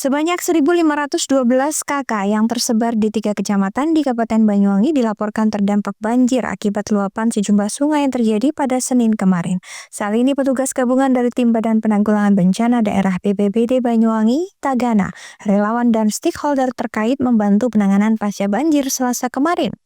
Sebanyak 1.512 kakak yang tersebar di 3 kecamatan di Kabupaten Banyuwangi dilaporkan terdampak banjir akibat luapan sejumlah sungai yang terjadi pada Senin kemarin. Saat ini petugas gabungan dari Tim Badan Penanggulangan Bencana Daerah BPBD Banyuwangi, Tagana, relawan dan stakeholder terkait membantu penanganan pasca banjir Selasa kemarin.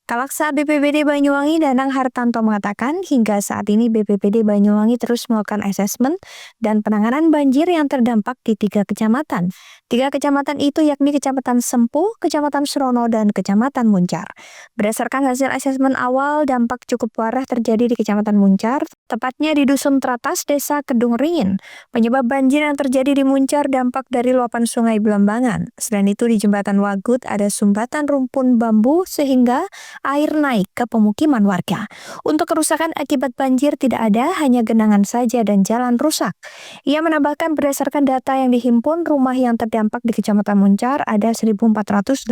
Kalaksa BPBD Banyuwangi Danang Hartanto mengatakan hingga saat ini BPBD Banyuwangi terus melakukan asesmen dan penanganan banjir yang terdampak di 3 kecamatan. 3 kecamatan itu yakni Kecamatan Sempu, Kecamatan Serono, dan Kecamatan Muncar. Berdasarkan hasil asesmen awal, dampak cukup parah terjadi di Kecamatan Muncar, tepatnya di Dusun Tratas, Desa Kedung Ringin. Penyebab banjir yang terjadi di Muncar dampak dari luapan sungai Belambangan. Selain itu di Jembatan Wagut ada sumbatan rumpun bambu sehingga air naik ke pemukiman warga. Untuk kerusakan akibat banjir tidak ada, hanya genangan saja dan jalan rusak. Ia menambahkan berdasarkan data yang dihimpun, rumah yang terdampak di Kecamatan Muncar ada 1.489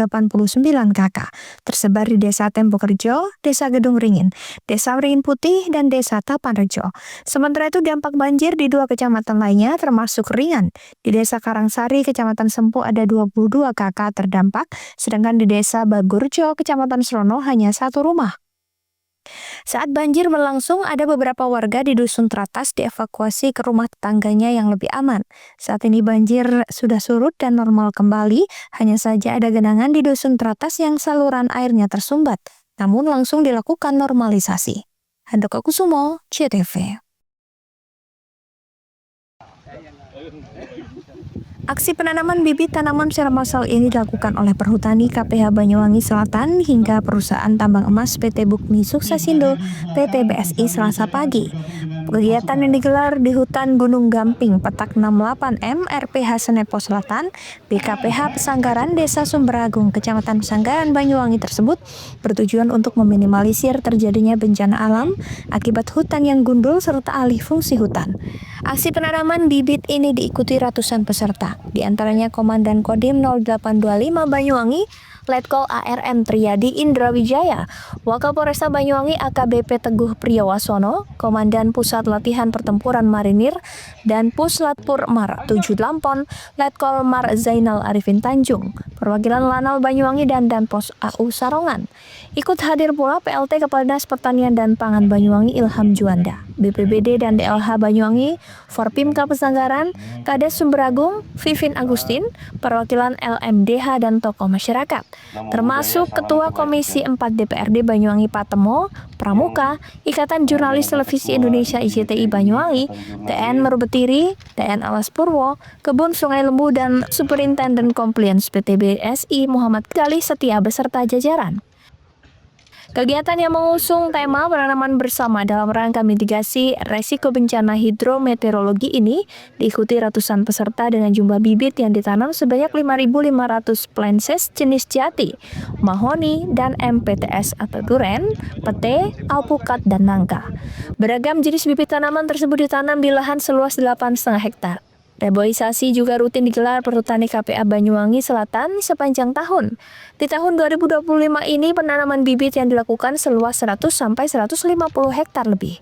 kakak, tersebar di Desa Tempokerjo, Desa Gedung Ringin, Desa Ringin Putih, dan Desa Tapanrejo. Sementara itu dampak banjir di 2 kecamatan lainnya termasuk ringan. Di Desa Karangsari, Kecamatan Sempu ada 22 kakak terdampak, sedangkan di Desa Bagurjo, Kecamatan Serono hanya 1 rumah. Saat banjir berlangsung, ada beberapa warga di Dusun Tratas dievakuasi ke rumah tetangganya yang lebih aman. Saat ini banjir sudah surut dan normal kembali, hanya saja ada genangan di Dusun Tratas yang saluran airnya tersumbat, namun langsung dilakukan normalisasi. Handoko Kusumo, CTV. Aksi penanaman bibit tanaman secara massal ini dilakukan oleh Perhutani KPH Banyuwangi Selatan hingga perusahaan tambang emas PT Bukmi Suksesindo PT BSI Selasa pagi. Kegiatan yang digelar di hutan Gunung Gamping, Petak 68M, RPH Senepo Selatan, BKPH Pesanggaran, Desa Sumberagung, Kecamatan Pesanggaran, Banyuwangi tersebut bertujuan untuk meminimalisir terjadinya bencana alam akibat hutan yang gundul serta alih fungsi hutan. Aksi penanaman bibit ini diikuti ratusan peserta, di antaranya Komandan Kodim 0825 Banyuwangi, Letkol ARM Triyadi Indra Wijaya, Wakapolresta Banyuwangi AKBP Teguh Priyowasono, Komandan Pusat Latihan Pertempuran Marinir, dan Puslatpur Mar 7 Lampon, Letkol Mar Zainal Arifin Tanjung, perwakilan Lanal Banyuwangi dan Danpos AU Sarongan. Ikut hadir pula PLT Kepala Dinas Pertanian dan Pangan Banyuwangi Ilham Juanda, BPBD dan DLH Banyuwangi, Forpimka Pesanggaran, Kades Sumberagung, Vivin Agustin, perwakilan LMDH dan tokoh masyarakat, termasuk Ketua Komisi 4 DPRD Banyuwangi Patemo, Pramuka, Ikatan Jurnalis Televisi Indonesia IJTI Banyuwangi, TN Merubetiri, TN Alas Purwo, Kebun Sungai Lembu, dan Superintendent Compliance PT BSI Muhammad Galih Setia beserta jajaran. Kegiatan yang mengusung tema penanaman bersama dalam rangka mitigasi resiko bencana hidrometeorologi ini diikuti ratusan peserta dengan jumlah bibit yang ditanam sebanyak 5.500 planses jenis jati, mahoni, dan MPTS atau duren, pete, alpukat, dan nangka. Beragam jenis bibit tanaman tersebut ditanam di lahan seluas 8,5 hektar. Reboisasi juga rutin digelar Perhutani KPA Banyuwangi Selatan sepanjang tahun. Di tahun 2025 ini penanaman bibit yang dilakukan seluas 100-150 hektar lebih.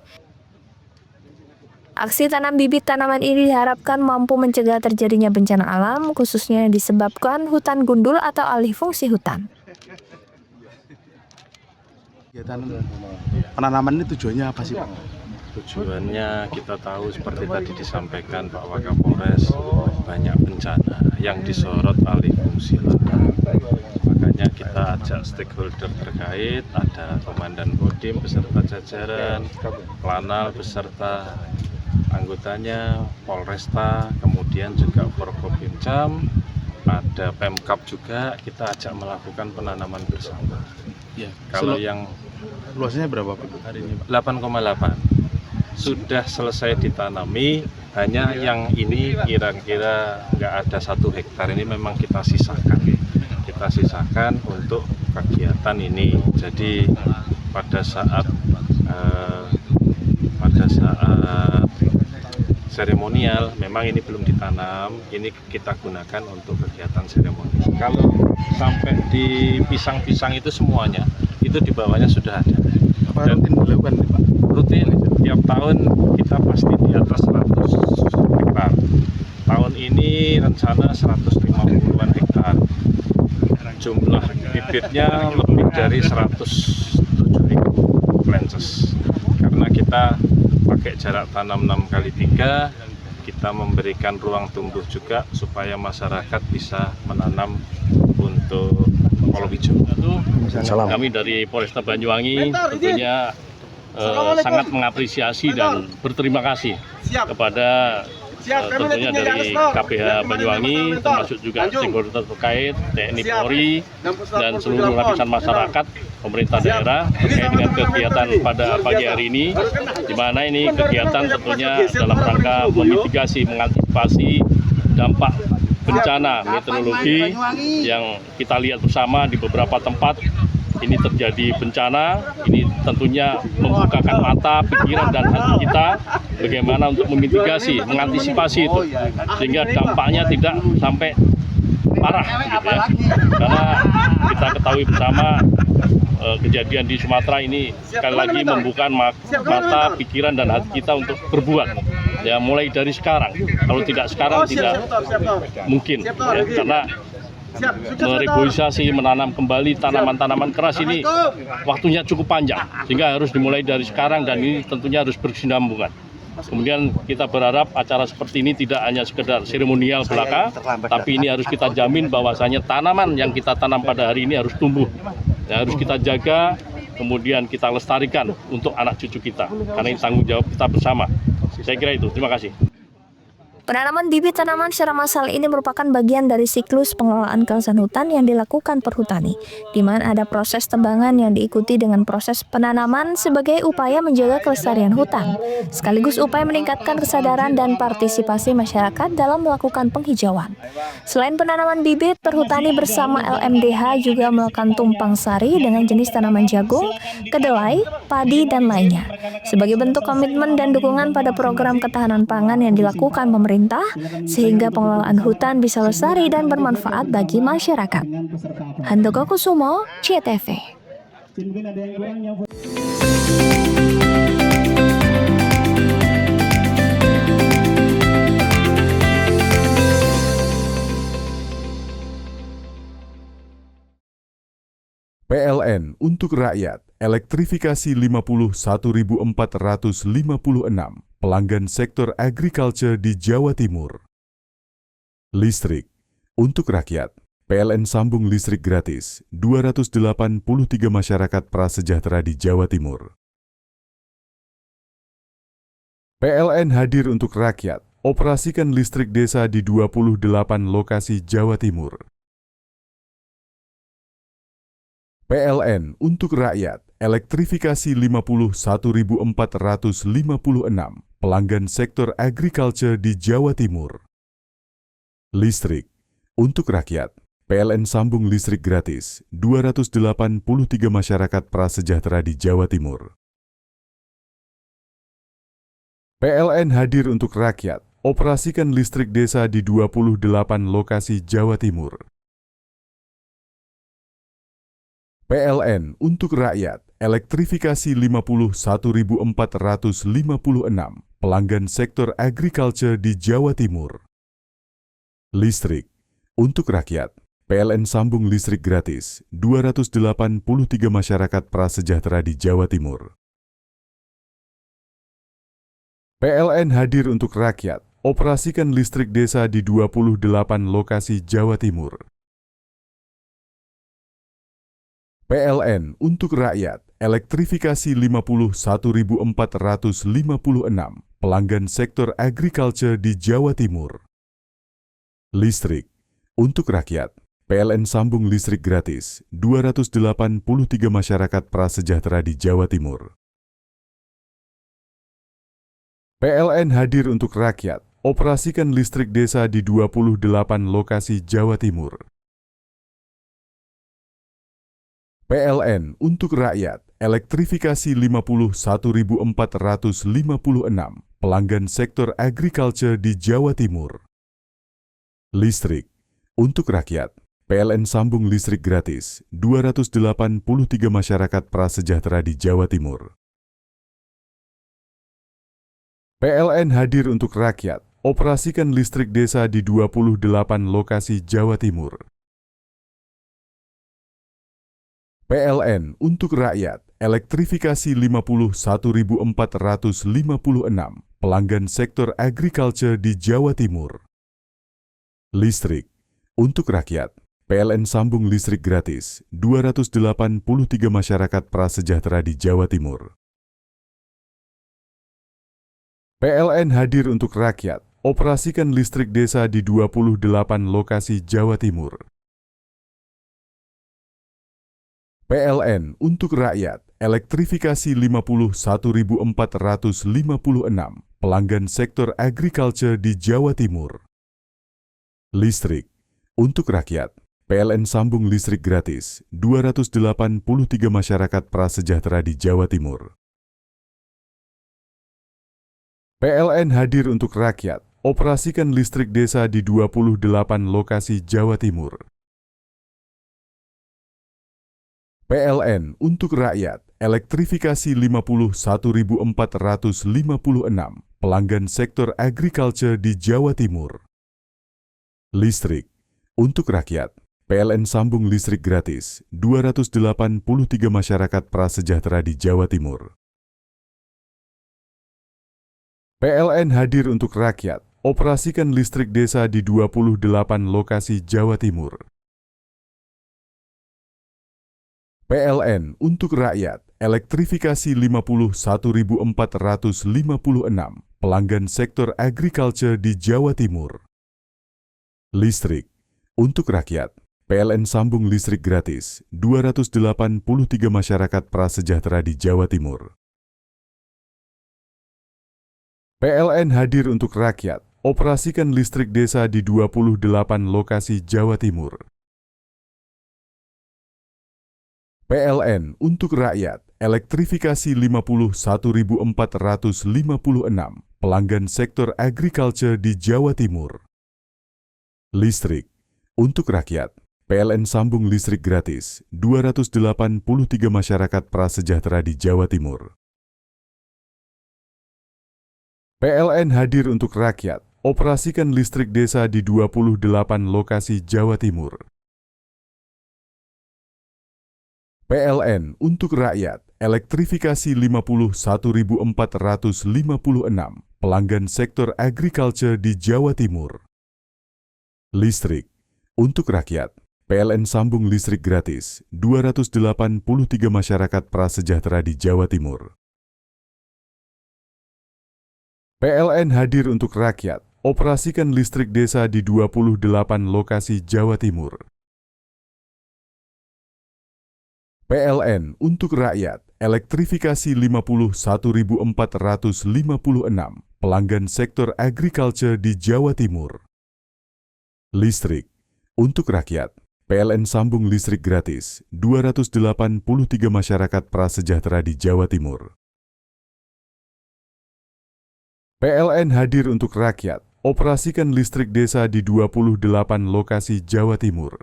Aksi tanam bibit tanaman ini diharapkan mampu mencegah terjadinya bencana alam, khususnya yang disebabkan hutan gundul atau alih fungsi hutan. Kegiatan penanaman ini tujuannya apa sih, Pak? Tujuannya kita tahu seperti tadi disampaikan Pak Wakapolres, banyak bencana yang disorot alih fungsi lahan. Makanya kita ajak stakeholder terkait, ada Komandan Kodim beserta jajaran, Lanal beserta anggotanya, Polresta, kemudian juga Forkopimcam, ada Pemkap juga, kita ajak melakukan penanaman bersama. Ya, kalau yang luasnya berapa hari ini, Pak? 8,8 sudah selesai ditanami, hanya yang ini kira-kira nggak ada 1 hektar ini memang kita sisakan untuk kegiatan ini. Jadi pada saat seremonial memang ini belum ditanam, ini kita gunakan untuk kegiatan seremonial. Kalau sampai di pisang-pisang itu semuanya itu di bawahnya sudah ada. Apa rutin dilakukan, Pak? Rutin, tiap tahun kita pasti di atas 100 hektar. Tahun ini rencana 150-an hektar. Jumlah bibitnya lebih dari 107.000 planches. Karena kita pakai jarak tanam 6x3, kita memberikan ruang tumbuh juga supaya masyarakat bisa menanam untuk palawija. Kami dari Polresta Banyuwangi tentunya sangat mengapresiasi dan berterima kasih kepada tentunya dari KPH Banyuwangi, termasuk juga stakeholder terkait, TNI Polri, dan seluruh lapisan masyarakat, pemerintah daerah terkait dengan kegiatan pada pagi hari ini, di mana ini kegiatan tentunya dalam rangka memitigasi, mengantisipasi dampak bencana meteorologi yang kita lihat bersama di beberapa tempat ini terjadi bencana. Ini tentunya membukakan mata, pikiran, dan hati kita bagaimana untuk memitigasi, mengantisipasi itu sehingga dampaknya tidak sampai parah gitu ya. Karena kita ketahui bersama kejadian di Sumatera ini sekali lagi membuka mata, pikiran, dan hati kita untuk berbuat ya, mulai dari sekarang. Kalau tidak sekarang tidak mungkin ya, karena mereboisasi, menanam kembali tanaman-tanaman keras ini waktunya cukup panjang, sehingga harus dimulai dari sekarang dan ini tentunya harus berkesinambungan. Kemudian kita berharap acara seperti ini tidak hanya sekedar seremonial belaka, tapi ini harus kita jamin bahwasanya tanaman yang kita tanam pada hari ini harus tumbuh, ya, harus kita jaga, kemudian kita lestarikan untuk anak cucu kita, karena ini tanggung jawab kita bersama. Saya kira itu, terima kasih. Penanaman bibit tanaman secara massal ini merupakan bagian dari siklus pengelolaan kawasan hutan yang dilakukan perhutani, di mana ada proses tebangan yang diikuti dengan proses penanaman sebagai upaya menjaga kelestarian hutan, sekaligus upaya meningkatkan kesadaran dan partisipasi masyarakat dalam melakukan penghijauan. Selain penanaman bibit, perhutani bersama LMDH juga melakukan tumpang sari dengan jenis tanaman jagung, kedelai, padi, dan lainnya, sebagai bentuk komitmen dan dukungan pada program ketahanan pangan yang dilakukan pemerintah, sehingga pengelolaan hutan bisa lestari dan bermanfaat bagi masyarakat. Handoko Kusumo, CTV. PLN untuk rakyat, elektrifikasi 51.456 pelanggan sektor agriculture di Jawa Timur. Listrik untuk rakyat, PLN sambung listrik gratis 283 masyarakat prasejahtera di Jawa Timur. PLN hadir untuk rakyat, operasikan listrik desa di 28 lokasi Jawa Timur. PLN untuk rakyat, elektrifikasi 51.456 pelanggan sektor agriculture di Jawa Timur. Listrik untuk rakyat, PLN sambung listrik gratis 283 masyarakat prasejahtera di Jawa Timur. PLN hadir untuk rakyat, operasikan listrik desa di 28 lokasi Jawa Timur. PLN untuk rakyat, elektrifikasi 51.456 pelanggan sektor agriculture di Jawa Timur. Listrik untuk rakyat, PLN sambung listrik gratis 283 masyarakat prasejahtera di Jawa Timur. PLN hadir untuk rakyat, operasikan listrik desa di 28 lokasi Jawa Timur. PLN untuk rakyat, elektrifikasi 51.456 pelanggan sektor agriculture di Jawa Timur. Listrik untuk rakyat, PLN sambung listrik gratis 283 masyarakat prasejahtera di Jawa Timur. PLN hadir untuk rakyat, operasikan listrik desa di 28 lokasi Jawa Timur. PLN untuk rakyat, elektrifikasi 51.456 pelanggan sektor agriculture di Jawa Timur. Listrik untuk rakyat, PLN sambung listrik gratis 283 masyarakat prasejahtera di Jawa Timur. PLN hadir untuk rakyat, operasikan listrik desa di 28 lokasi Jawa Timur. PLN untuk rakyat, elektrifikasi 51.456 pelanggan sektor agriculture di Jawa Timur. Listrik untuk rakyat, PLN sambung listrik gratis 283 masyarakat prasejahtera di Jawa Timur. PLN hadir untuk rakyat, operasikan listrik desa di 28 lokasi Jawa Timur. PLN untuk rakyat, elektrifikasi 51.456 pelanggan sektor agriculture di Jawa Timur. Listrik untuk rakyat, PLN sambung listrik gratis 283 masyarakat prasejahtera di Jawa Timur. PLN hadir untuk rakyat, operasikan listrik desa di 28 lokasi Jawa Timur. PLN untuk rakyat, elektrifikasi 51.456 pelanggan sektor agriculture di Jawa Timur. Listrik untuk rakyat, PLN sambung listrik gratis 283 masyarakat prasejahtera di Jawa Timur. PLN hadir untuk rakyat, operasikan listrik desa di 28 lokasi Jawa Timur. PLN untuk rakyat, elektrifikasi 51.456 pelanggan sektor agriculture di Jawa Timur. Listrik untuk rakyat, PLN sambung listrik gratis 283 masyarakat prasejahtera di Jawa Timur. PLN hadir untuk rakyat, operasikan listrik desa di 28 lokasi Jawa Timur. PLN untuk rakyat, elektrifikasi 51.456 pelanggan sektor agriculture di Jawa Timur. Listrik untuk rakyat, PLN sambung listrik gratis 283 masyarakat prasejahtera di Jawa Timur. PLN hadir untuk rakyat, operasikan listrik desa di 28 lokasi Jawa Timur. PLN untuk rakyat, elektrifikasi 51.456 pelanggan sektor agriculture di Jawa Timur. Listrik untuk rakyat, PLN sambung listrik gratis 283 masyarakat prasejahtera di Jawa Timur. PLN hadir untuk rakyat, operasikan listrik desa di 28 lokasi Jawa Timur. PLN untuk rakyat, elektrifikasi 51.456 pelanggan sektor agriculture di Jawa Timur. Listrik untuk rakyat, PLN sambung listrik gratis 283 masyarakat prasejahtera di Jawa Timur. PLN hadir untuk rakyat, operasikan listrik desa di 28 lokasi Jawa Timur.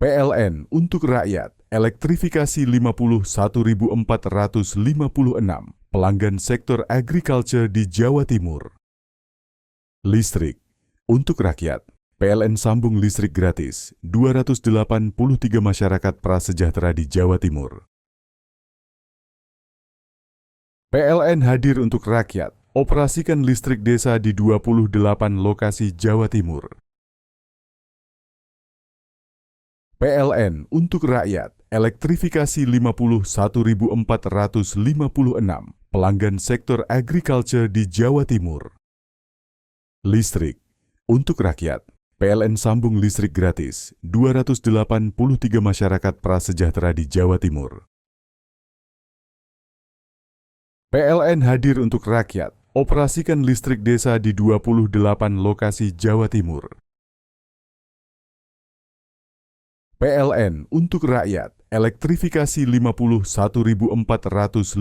PLN untuk rakyat, elektrifikasi 51.456 pelanggan sektor agriculture di Jawa Timur. Listrik untuk rakyat, PLN sambung listrik gratis 283 masyarakat prasejahtera di Jawa Timur. PLN hadir untuk rakyat, operasikan listrik desa di 28 lokasi Jawa Timur. PLN untuk rakyat, elektrifikasi 51.456 pelanggan sektor agriculture di Jawa Timur. Listrik untuk rakyat, PLN sambung listrik gratis 283 masyarakat prasejahtera di Jawa Timur. PLN hadir untuk rakyat, operasikan listrik desa di 28 lokasi Jawa Timur. PLN untuk rakyat, elektrifikasi 51.456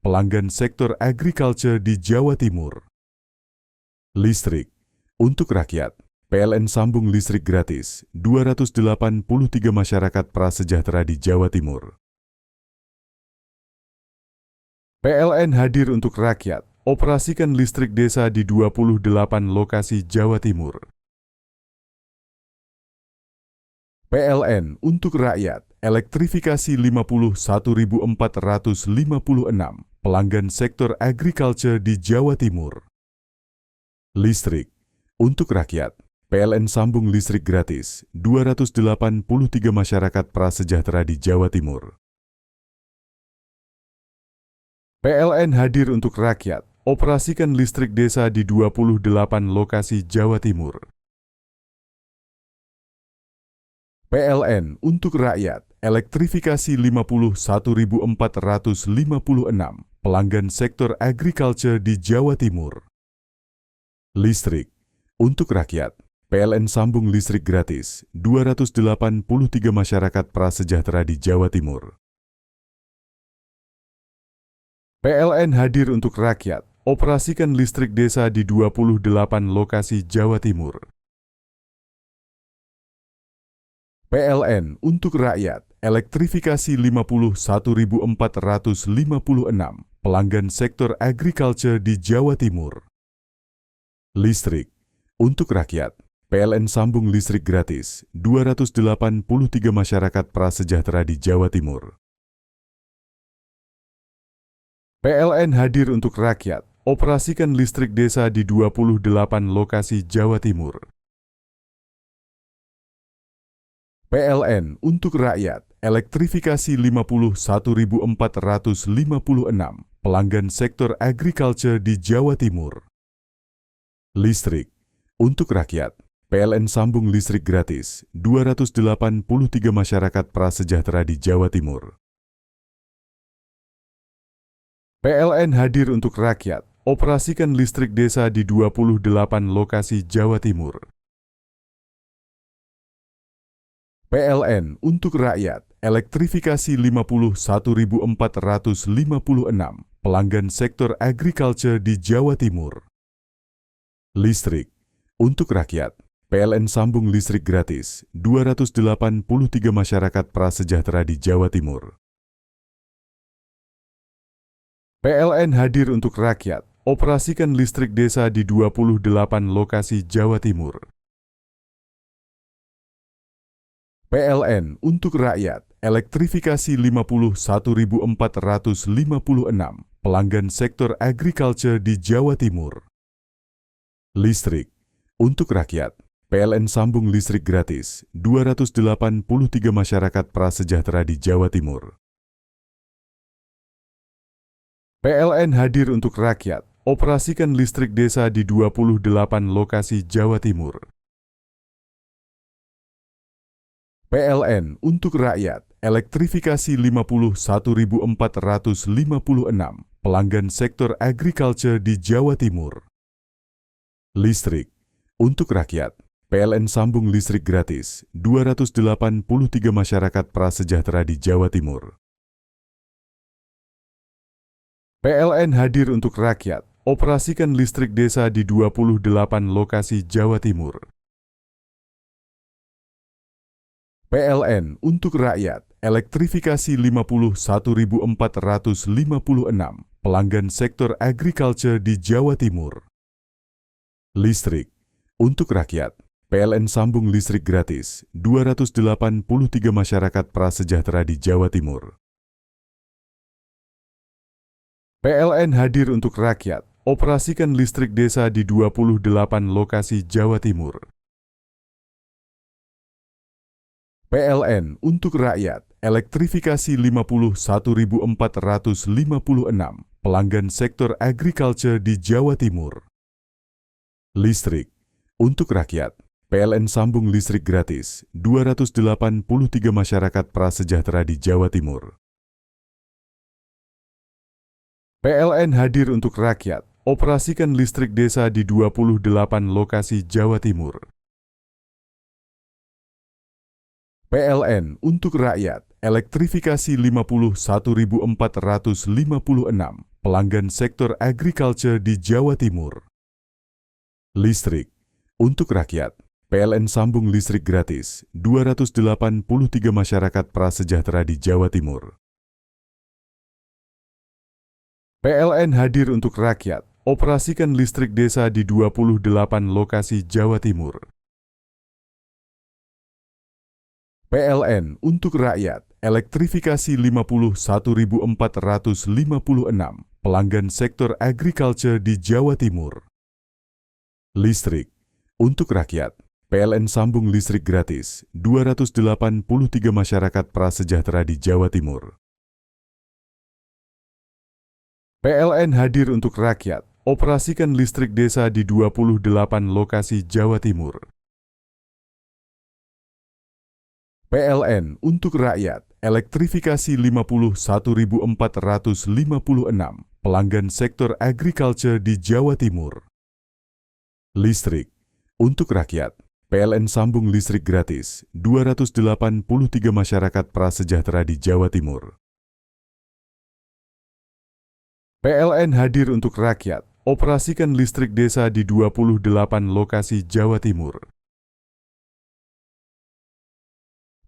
pelanggan sektor agriculture di Jawa Timur. Listrik untuk rakyat, PLN sambung listrik gratis 283 masyarakat prasejahtera di Jawa Timur. PLN hadir untuk rakyat, operasikan listrik desa di 28 lokasi Jawa Timur. PLN untuk rakyat, elektrifikasi 51.456 pelanggan sektor agriculture di Jawa Timur. Listrik untuk rakyat, PLN sambung listrik gratis 283 masyarakat prasejahtera di Jawa Timur. PLN hadir untuk rakyat, operasikan listrik desa di 28 lokasi Jawa Timur. PLN untuk rakyat, elektrifikasi 51.456 pelanggan sektor agriculture di Jawa Timur. Listrik untuk rakyat, PLN sambung listrik gratis 283 masyarakat prasejahtera di Jawa Timur. PLN hadir untuk rakyat, operasikan listrik desa di 28 lokasi Jawa Timur. PLN untuk rakyat, elektrifikasi 51.456 pelanggan sektor agriculture di Jawa Timur. Listrik untuk rakyat, PLN sambung listrik gratis 283 masyarakat prasejahtera di Jawa Timur. PLN hadir untuk rakyat, operasikan listrik desa di 28 lokasi Jawa Timur. PLN untuk rakyat, elektrifikasi 51.456 pelanggan sektor agriculture di Jawa Timur. Listrik untuk rakyat, PLN sambung listrik gratis 283 masyarakat prasejahtera di Jawa Timur. PLN hadir untuk rakyat, operasikan listrik desa di 28 lokasi Jawa Timur. PLN untuk rakyat, elektrifikasi 51.456 pelanggan sektor agriculture di Jawa Timur. Listrik untuk rakyat, PLN sambung listrik gratis 283 masyarakat prasejahtera di Jawa Timur. PLN hadir untuk rakyat, operasikan listrik desa di 28 lokasi Jawa Timur. PLN untuk rakyat, elektrifikasi 51.456 pelanggan sektor agriculture di Jawa Timur. Listrik untuk rakyat, PLN sambung listrik gratis 283 masyarakat prasejahtera di Jawa Timur. PLN hadir untuk rakyat, operasikan listrik desa di 28 lokasi Jawa Timur. PLN untuk rakyat, elektrifikasi 51.456 pelanggan sektor agriculture di Jawa Timur. Listrik untuk rakyat, PLN sambung listrik gratis 283 masyarakat prasejahtera di Jawa Timur. PLN hadir untuk rakyat, operasikan listrik desa di 28 lokasi Jawa Timur. PLN untuk rakyat, elektrifikasi 51.456 pelanggan sektor agriculture di Jawa Timur. Listrik untuk rakyat, PLN sambung listrik gratis 283 masyarakat prasejahtera di Jawa Timur. PLN hadir untuk rakyat, operasikan listrik desa di 28 lokasi Jawa Timur. PLN untuk rakyat, elektrifikasi 51.456 pelanggan sektor agriculture di Jawa Timur. Listrik untuk rakyat, PLN sambung listrik gratis 283 masyarakat prasejahtera di Jawa Timur. PLN hadir untuk rakyat, operasikan listrik desa di 28 lokasi Jawa Timur. PLN untuk rakyat, elektrifikasi 51.456 pelanggan sektor agriculture di Jawa Timur. Listrik untuk rakyat, PLN sambung listrik gratis 283 masyarakat prasejahtera di Jawa Timur. PLN hadir untuk rakyat, operasikan listrik desa di 28 lokasi Jawa Timur. PLN untuk rakyat, elektrifikasi 51.456 pelanggan sektor agriculture di Jawa Timur. Listrik untuk rakyat, PLN sambung listrik gratis 283 masyarakat prasejahtera di Jawa Timur. PLN hadir untuk rakyat, operasikan listrik desa di 28 lokasi Jawa Timur. PLN untuk rakyat, elektrifikasi 51.456 pelanggan sektor agriculture di Jawa Timur. Listrik untuk rakyat, PLN sambung listrik gratis 283 masyarakat prasejahtera di Jawa Timur. PLN hadir untuk rakyat, operasikan listrik desa di 28 lokasi Jawa Timur.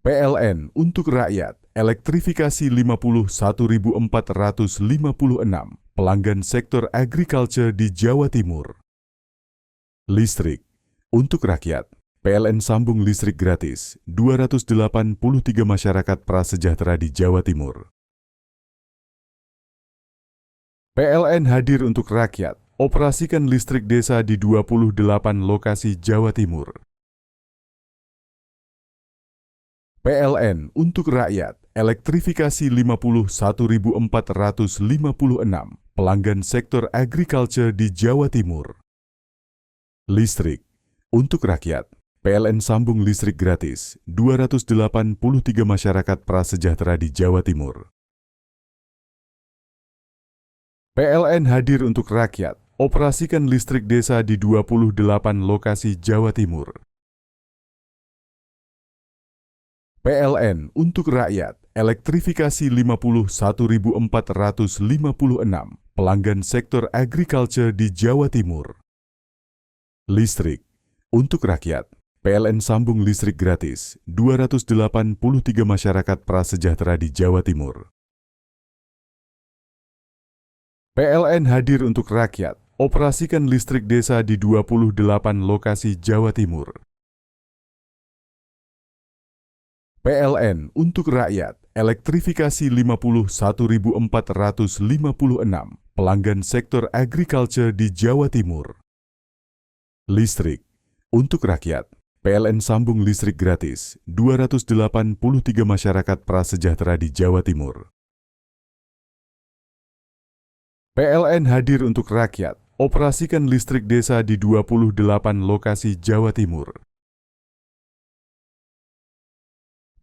PLN untuk rakyat, elektrifikasi 51.456 pelanggan sektor agriculture di Jawa Timur. Listrik untuk rakyat, PLN sambung listrik gratis 283 masyarakat prasejahtera di Jawa Timur. PLN hadir untuk rakyat, operasikan listrik desa di 28 lokasi Jawa Timur. PLN untuk rakyat, elektrifikasi 51.456 pelanggan sektor agriculture di Jawa Timur. Listrik untuk rakyat, PLN sambung listrik gratis 283 masyarakat prasejahtera di Jawa Timur. PLN hadir untuk rakyat, operasikan listrik desa di 28 lokasi Jawa Timur. PLN untuk rakyat, elektrifikasi 51.456 pelanggan sektor agriculture di Jawa Timur. Listrik untuk rakyat, PLN sambung listrik gratis 283 masyarakat prasejahtera di Jawa Timur. PLN hadir untuk rakyat, operasikan listrik desa di 28 lokasi Jawa Timur. PLN untuk rakyat, elektrifikasi 51.456 pelanggan sektor agriculture di Jawa Timur. Listrik untuk rakyat, PLN sambung listrik gratis 283 masyarakat prasejahtera di Jawa Timur. PLN hadir untuk rakyat, operasikan listrik desa di 28 lokasi Jawa Timur.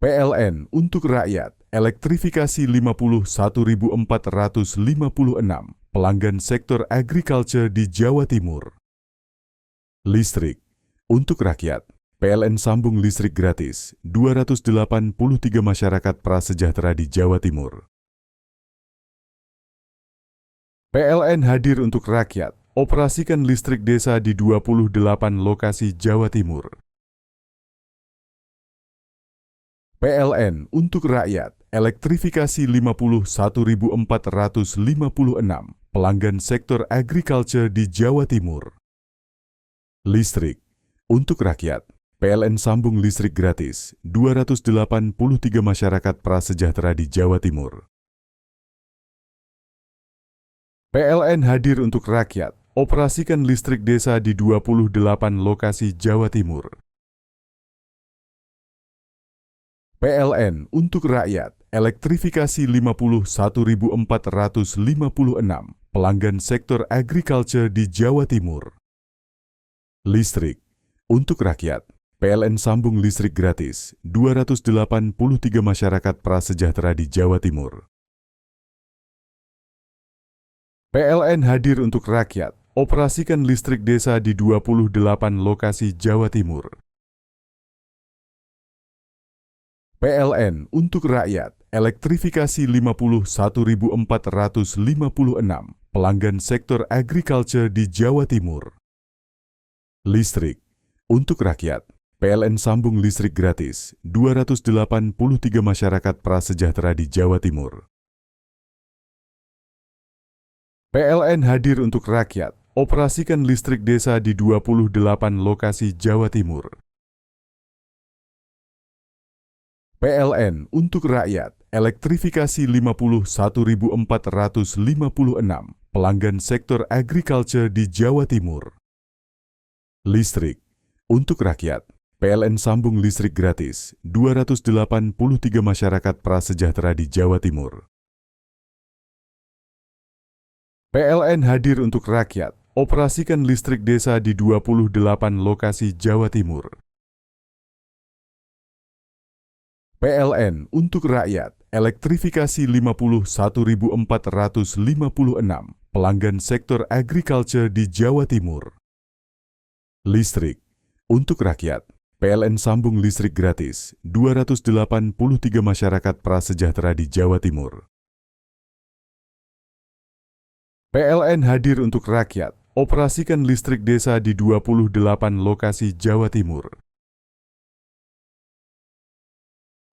PLN untuk rakyat, elektrifikasi 51.456 pelanggan sektor agriculture di Jawa Timur. Listrik untuk rakyat, PLN sambung listrik gratis 283 masyarakat prasejahtera di Jawa Timur. PLN hadir untuk rakyat, operasikan listrik desa di 28 lokasi Jawa Timur. PLN untuk rakyat, elektrifikasi 51.456 pelanggan sektor agriculture di Jawa Timur. Listrik untuk rakyat, PLN sambung listrik gratis 283 masyarakat prasejahtera di Jawa Timur. PLN hadir untuk rakyat, operasikan listrik desa di 28 lokasi Jawa Timur. PLN untuk rakyat, elektrifikasi 51.456 pelanggan sektor agriculture di Jawa Timur. Listrik untuk rakyat, PLN sambung listrik gratis 283 masyarakat prasejahtera di Jawa Timur. PLN hadir untuk rakyat, operasikan listrik desa di 28 lokasi Jawa Timur. PLN untuk rakyat, elektrifikasi 51.456 pelanggan sektor agriculture di Jawa Timur. Listrik untuk rakyat, PLN sambung listrik gratis 283 masyarakat prasejahtera di Jawa Timur. PLN hadir untuk rakyat, operasikan listrik desa di 28 lokasi Jawa Timur. PLN untuk rakyat, elektrifikasi 51.456 pelanggan sektor agriculture di Jawa Timur. Listrik untuk rakyat, PLN sambung listrik gratis 283 masyarakat prasejahtera di Jawa Timur. PLN hadir untuk rakyat, operasikan listrik desa di 28 lokasi Jawa Timur. PLN untuk rakyat, elektrifikasi 51.456 pelanggan sektor agriculture di Jawa Timur. Listrik untuk rakyat, PLN sambung listrik gratis 283 masyarakat prasejahtera di Jawa Timur. PLN hadir untuk rakyat, operasikan listrik desa di 28 lokasi Jawa Timur.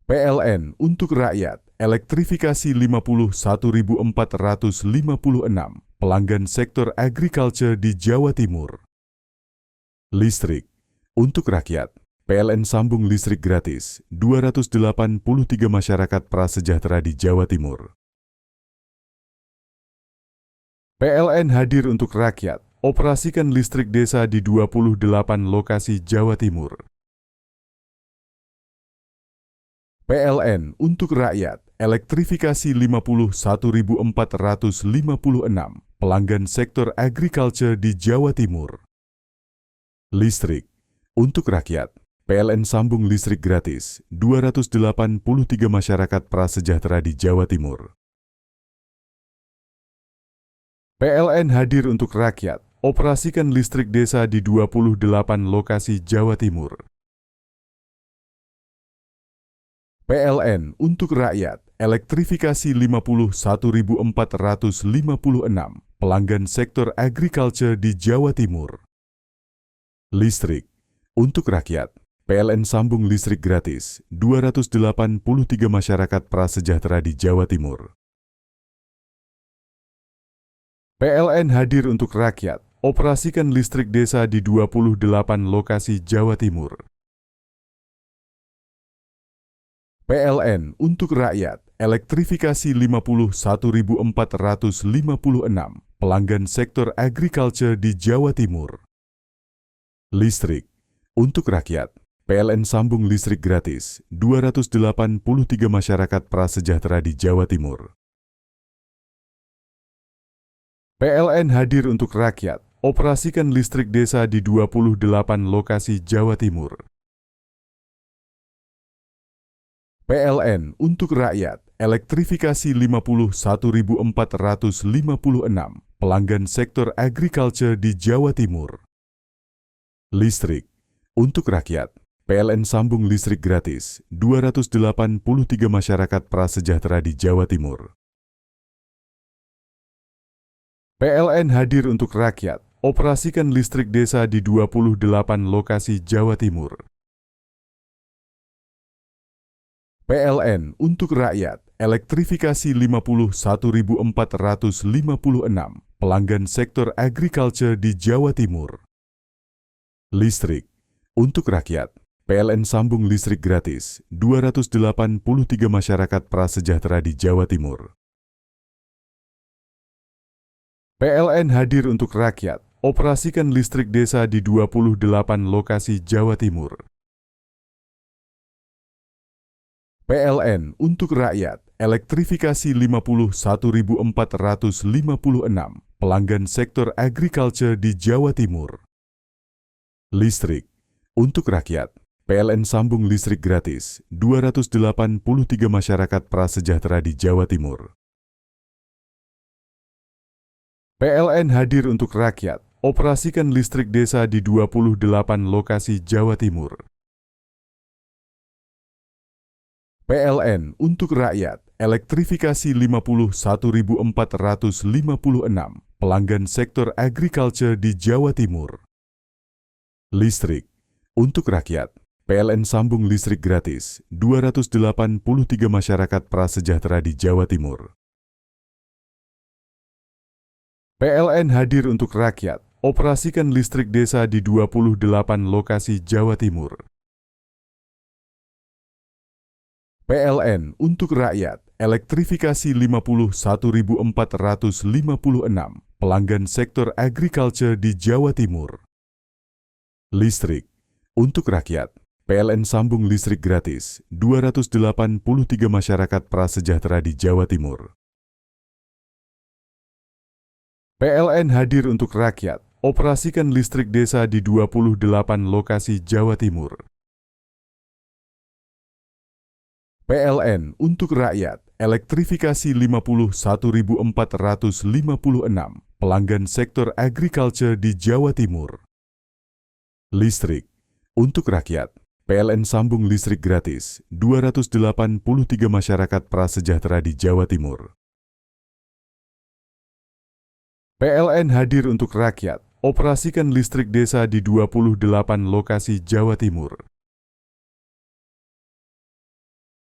PLN untuk rakyat, elektrifikasi 51.456 pelanggan sektor agriculture di Jawa Timur. Listrik untuk rakyat, PLN sambung listrik gratis 283 masyarakat prasejahtera di Jawa Timur. PLN hadir untuk rakyat, operasikan listrik desa di 28 lokasi Jawa Timur. PLN untuk rakyat, elektrifikasi 51.456 pelanggan sektor agriculture di Jawa Timur. Listrik untuk rakyat, PLN sambung listrik gratis 283 masyarakat prasejahtera di Jawa Timur. PLN hadir untuk rakyat, operasikan listrik desa di 28 lokasi Jawa Timur. PLN untuk rakyat, elektrifikasi 51.456 pelanggan sektor agriculture di Jawa Timur. Listrik untuk rakyat, PLN sambung listrik gratis 283 masyarakat prasejahtera di Jawa Timur. PLN hadir untuk rakyat, operasikan listrik desa di 28 lokasi Jawa Timur. PLN untuk rakyat, elektrifikasi 51.456 pelanggan sektor agriculture di Jawa Timur. Listrik untuk rakyat, PLN sambung listrik gratis 283 masyarakat prasejahtera di Jawa Timur. PLN hadir untuk rakyat, operasikan listrik desa di 28 lokasi Jawa Timur. PLN untuk rakyat, elektrifikasi 51.456 pelanggan sektor agriculture di Jawa Timur. Listrik untuk rakyat, PLN sambung listrik gratis 283 masyarakat prasejahtera di Jawa Timur. PLN hadir untuk rakyat, operasikan listrik desa di 28 lokasi Jawa Timur. PLN untuk rakyat, elektrifikasi 51.456 pelanggan sektor agriculture di Jawa Timur. Listrik untuk rakyat, PLN sambung listrik gratis 283 masyarakat prasejahtera di Jawa Timur. PLN hadir untuk rakyat, operasikan listrik desa di 28 lokasi Jawa Timur. PLN untuk rakyat, elektrifikasi 51.456 pelanggan sektor agriculture di Jawa Timur. Listrik untuk rakyat, PLN sambung listrik gratis 283 masyarakat prasejahtera di Jawa Timur. PLN hadir untuk rakyat, operasikan listrik desa di 28 lokasi Jawa Timur. PLN untuk rakyat, elektrifikasi 51.456 pelanggan sektor agriculture di Jawa Timur. Listrik untuk rakyat, PLN sambung listrik gratis 283 masyarakat prasejahtera di Jawa Timur. PLN hadir untuk rakyat, operasikan listrik desa di 28 lokasi Jawa Timur. PLN untuk rakyat, elektrifikasi 51.456 pelanggan sektor agriculture di Jawa Timur. Listrik untuk rakyat, PLN sambung listrik gratis 283 masyarakat prasejahtera di Jawa Timur. PLN hadir untuk rakyat, operasikan listrik desa di 28 lokasi Jawa Timur. PLN untuk rakyat, elektrifikasi 51.456 pelanggan sektor agriculture di Jawa Timur. Listrik untuk rakyat, PLN sambung listrik gratis 283 masyarakat prasejahtera di Jawa Timur. PLN hadir untuk rakyat, operasikan listrik desa di 28 lokasi Jawa Timur.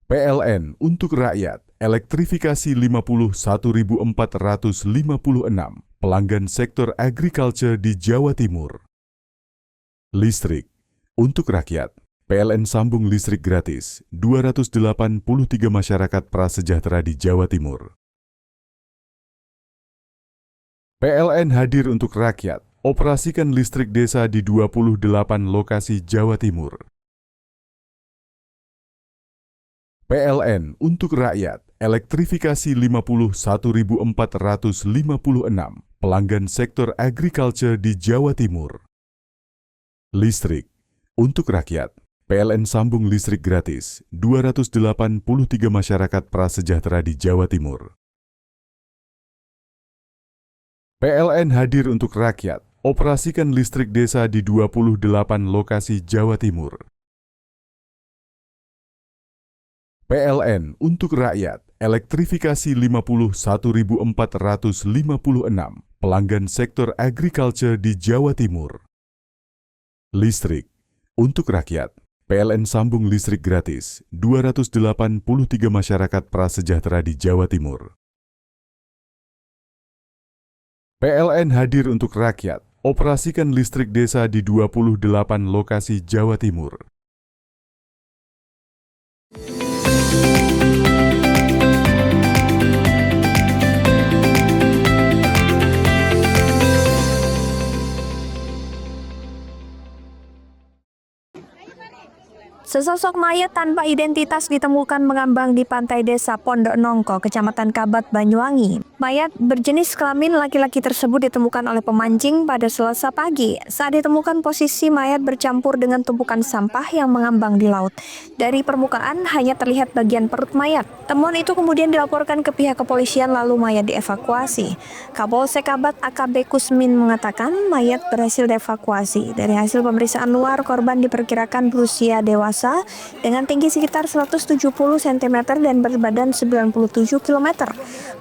PLN untuk rakyat, elektrifikasi 51.456 pelanggan sektor agriculture di Jawa Timur. Listrik untuk rakyat, PLN sambung listrik gratis 283 masyarakat prasejahtera di Jawa Timur. PLN hadir untuk rakyat, operasikan listrik desa di 28 lokasi Jawa Timur. PLN untuk rakyat, elektrifikasi 51.456 pelanggan sektor agriculture di Jawa Timur. Listrik untuk rakyat, PLN sambung listrik gratis 283 masyarakat prasejahtera di Jawa Timur. PLN hadir untuk rakyat, operasikan listrik desa di 28 lokasi Jawa Timur. PLN untuk rakyat, elektrifikasi 51.456 pelanggan sektor agriculture di Jawa Timur. Listrik untuk rakyat, PLN sambung listrik gratis 283 masyarakat prasejahtera di Jawa Timur. PLN hadir untuk rakyat, operasikan listrik desa di 28 lokasi Jawa Timur. Sesosok mayat tanpa identitas ditemukan mengambang di pantai desa Pondok Nongko, Kecamatan Kabat, Banyuwangi. Mayat berjenis kelamin laki-laki tersebut ditemukan oleh pemancing pada Selasa pagi. Saat ditemukan, posisi mayat bercampur dengan tumpukan sampah yang mengambang di laut. Dari permukaan hanya terlihat bagian perut mayat. Temuan itu kemudian dilaporkan ke pihak kepolisian lalu mayat dievakuasi. Kapolsek Kabat AKP Kusmin mengatakan mayat berhasil dievakuasi. Dari hasil pemeriksaan luar, korban diperkirakan berusia dewasa dengan tinggi sekitar 170 cm dan berbadan 97 km.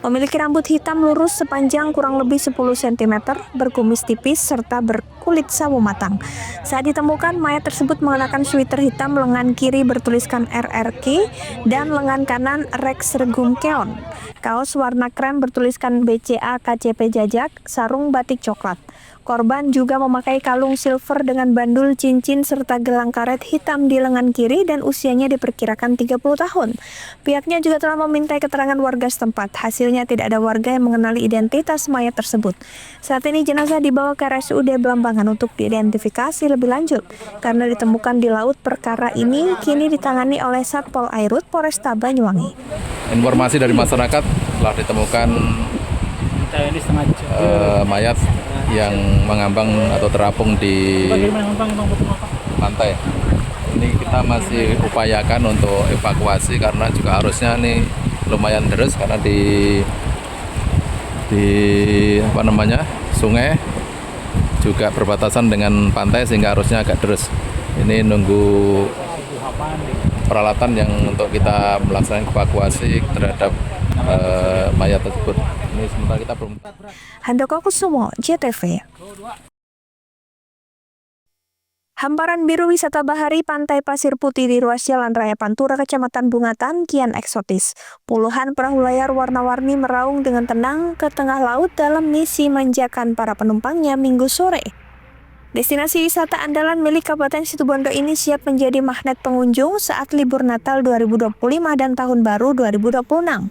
Memiliki rambut hitam lurus sepanjang kurang lebih 10 cm, berkumis tipis serta berkulit sawo matang. Saat ditemukan, mayat tersebut mengenakan sweater hitam, lengan kiri bertuliskan RRQ dan lengan kanan Rex Regum Keon. Kaos warna krem bertuliskan BCA KCP Jajak, sarung batik coklat. Korban juga memakai kalung silver dengan bandul cincin serta gelang karet hitam di lengan kiri dan usianya diperkirakan 30 tahun. Pihaknya juga telah memintai keterangan warga setempat. Hasilnya tidak ada warga yang mengenali identitas mayat tersebut. Saat ini jenazah dibawa ke RSUD Belambangan untuk diidentifikasi lebih lanjut. Karena ditemukan di laut, perkara ini kini ditangani oleh Satpol Airut Polresta Banyuwangi. Informasi dari masyarakat telah ditemukan mayat yang mengambang atau terapung di pantai. Ini kita masih upayakan untuk evakuasi karena juga harusnya ini lumayan deras karena di sungai juga berbatasan dengan pantai sehingga harusnya agak deras. Ini nunggu peralatan yang untuk kita melaksanakan evakuasi terhadap mayat tersebut. Ini sementara kita belum. Handoko Kusumo, JTV. Hamparan biru wisata bahari Pantai Pasir Putih di ruas Jalan Raya Pantura, Kecamatan Bungatan, kian eksotis. Puluhan perahu layar warna-warni meraung dengan tenang ke tengah laut dalam misi manjakan para penumpangnya Minggu sore. Destinasi wisata andalan milik Kabupaten Situbondo ini siap menjadi magnet pengunjung saat libur Natal 2025 dan Tahun Baru 2026.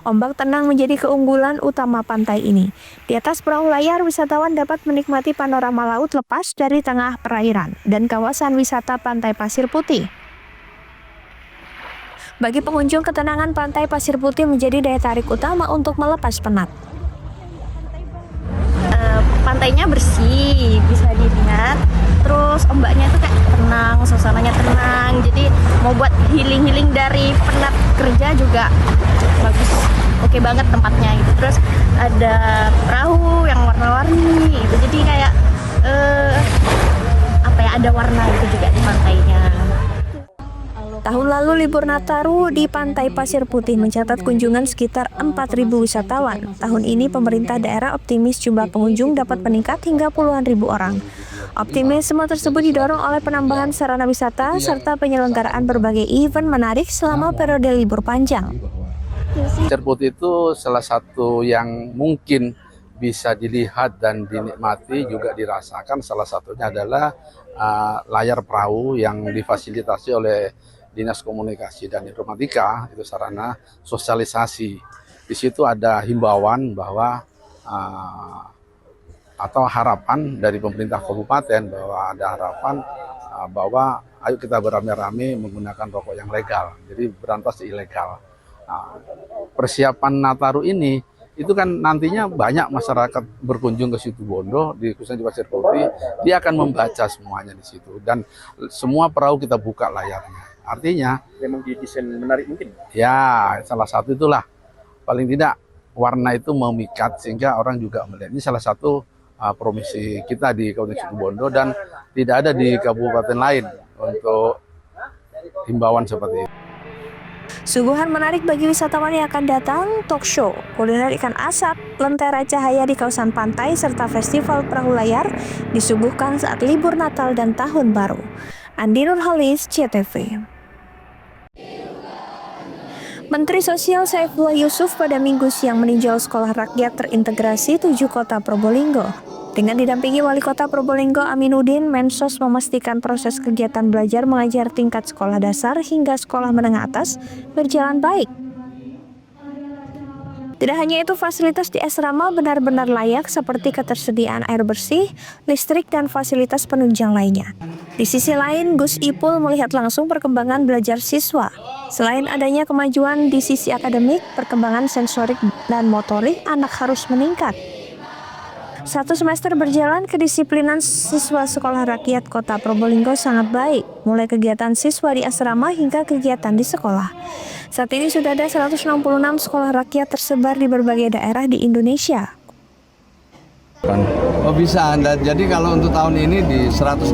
Ombak tenang menjadi keunggulan utama pantai ini. Di atas perahu layar, wisatawan dapat menikmati panorama laut lepas dari tengah perairan dan kawasan wisata Pantai Pasir Putih. Bagi pengunjung, ketenangan Pantai Pasir Putih menjadi daya tarik utama untuk melepas penat. Pantainya bersih, bisa dilihat. Terus ombaknya itu kayak tenang, suasananya tenang. Jadi mau buat healing dari penat kerja juga bagus. Oke banget tempatnya gitu. Terus ada perahu yang warna-warni gitu. Jadi kayak ada warna itu juga di pantainya. Tahun lalu libur Nataru di Pantai Pasir Putih mencatat kunjungan sekitar 4.000 wisatawan. Tahun ini pemerintah daerah optimis jumlah pengunjung dapat meningkat hingga puluhan ribu orang. Optimisme tersebut didorong oleh penambahan sarana wisata serta penyelenggaraan berbagai event menarik selama periode libur panjang. Pasir Putih itu salah satu yang mungkin bisa dilihat dan dinikmati juga dirasakan. Salah satunya adalah layar perahu yang difasilitasi oleh Dinas Komunikasi dan Informatika, itu sarana sosialisasi. Di situ ada himbauan bahwa atau harapan dari pemerintah kabupaten bahwa ada harapan bahwa ayo kita beramai-ramai menggunakan rokok yang legal, jadi berantas ilegal. Persiapan Nataru ini itu kan nantinya banyak masyarakat berkunjung ke Situbondo, khususnya di Pasir Putih, dia akan membaca semuanya di situ dan semua perahu kita buka layarnya. Artinya memang didesain menarik mungkin. Ya, salah satu itulah. Paling tidak warna itu memikat sehingga orang juga melihat. Ini salah satu promisi kita di Kabupaten Situbondo dan tidak ada di kabupaten lain untuk himbauan seperti itu. Suguhan menarik bagi wisatawan yang akan datang, talk show, kuliner ikan asap, lentera cahaya di kawasan pantai, serta festival perahu layar disuguhkan saat libur Natal dan Tahun Baru. Andi Nurhalis, CTV. Menteri Sosial Saifullah Yusuf pada Minggu siang meninjau sekolah rakyat terintegrasi 7 kota Probolinggo. Dengan didampingi Wali Kota Probolinggo Aminuddin, Mensos memastikan proses kegiatan belajar mengajar tingkat sekolah dasar hingga sekolah menengah atas berjalan baik. Tidak hanya itu, fasilitas di asrama benar-benar layak seperti ketersediaan air bersih, listrik, dan fasilitas penunjang lainnya. Di sisi lain, Gus Ipul melihat langsung perkembangan belajar siswa. Selain adanya kemajuan di sisi akademik, perkembangan sensorik dan motorik anak harus meningkat. 1 semester berjalan, kedisiplinan siswa sekolah rakyat Kota Probolinggo sangat baik, mulai kegiatan siswa di asrama hingga kegiatan di sekolah. Saat ini sudah ada 166 sekolah rakyat tersebar di berbagai daerah di Indonesia. Oh bisa, jadi kalau untuk tahun ini di 166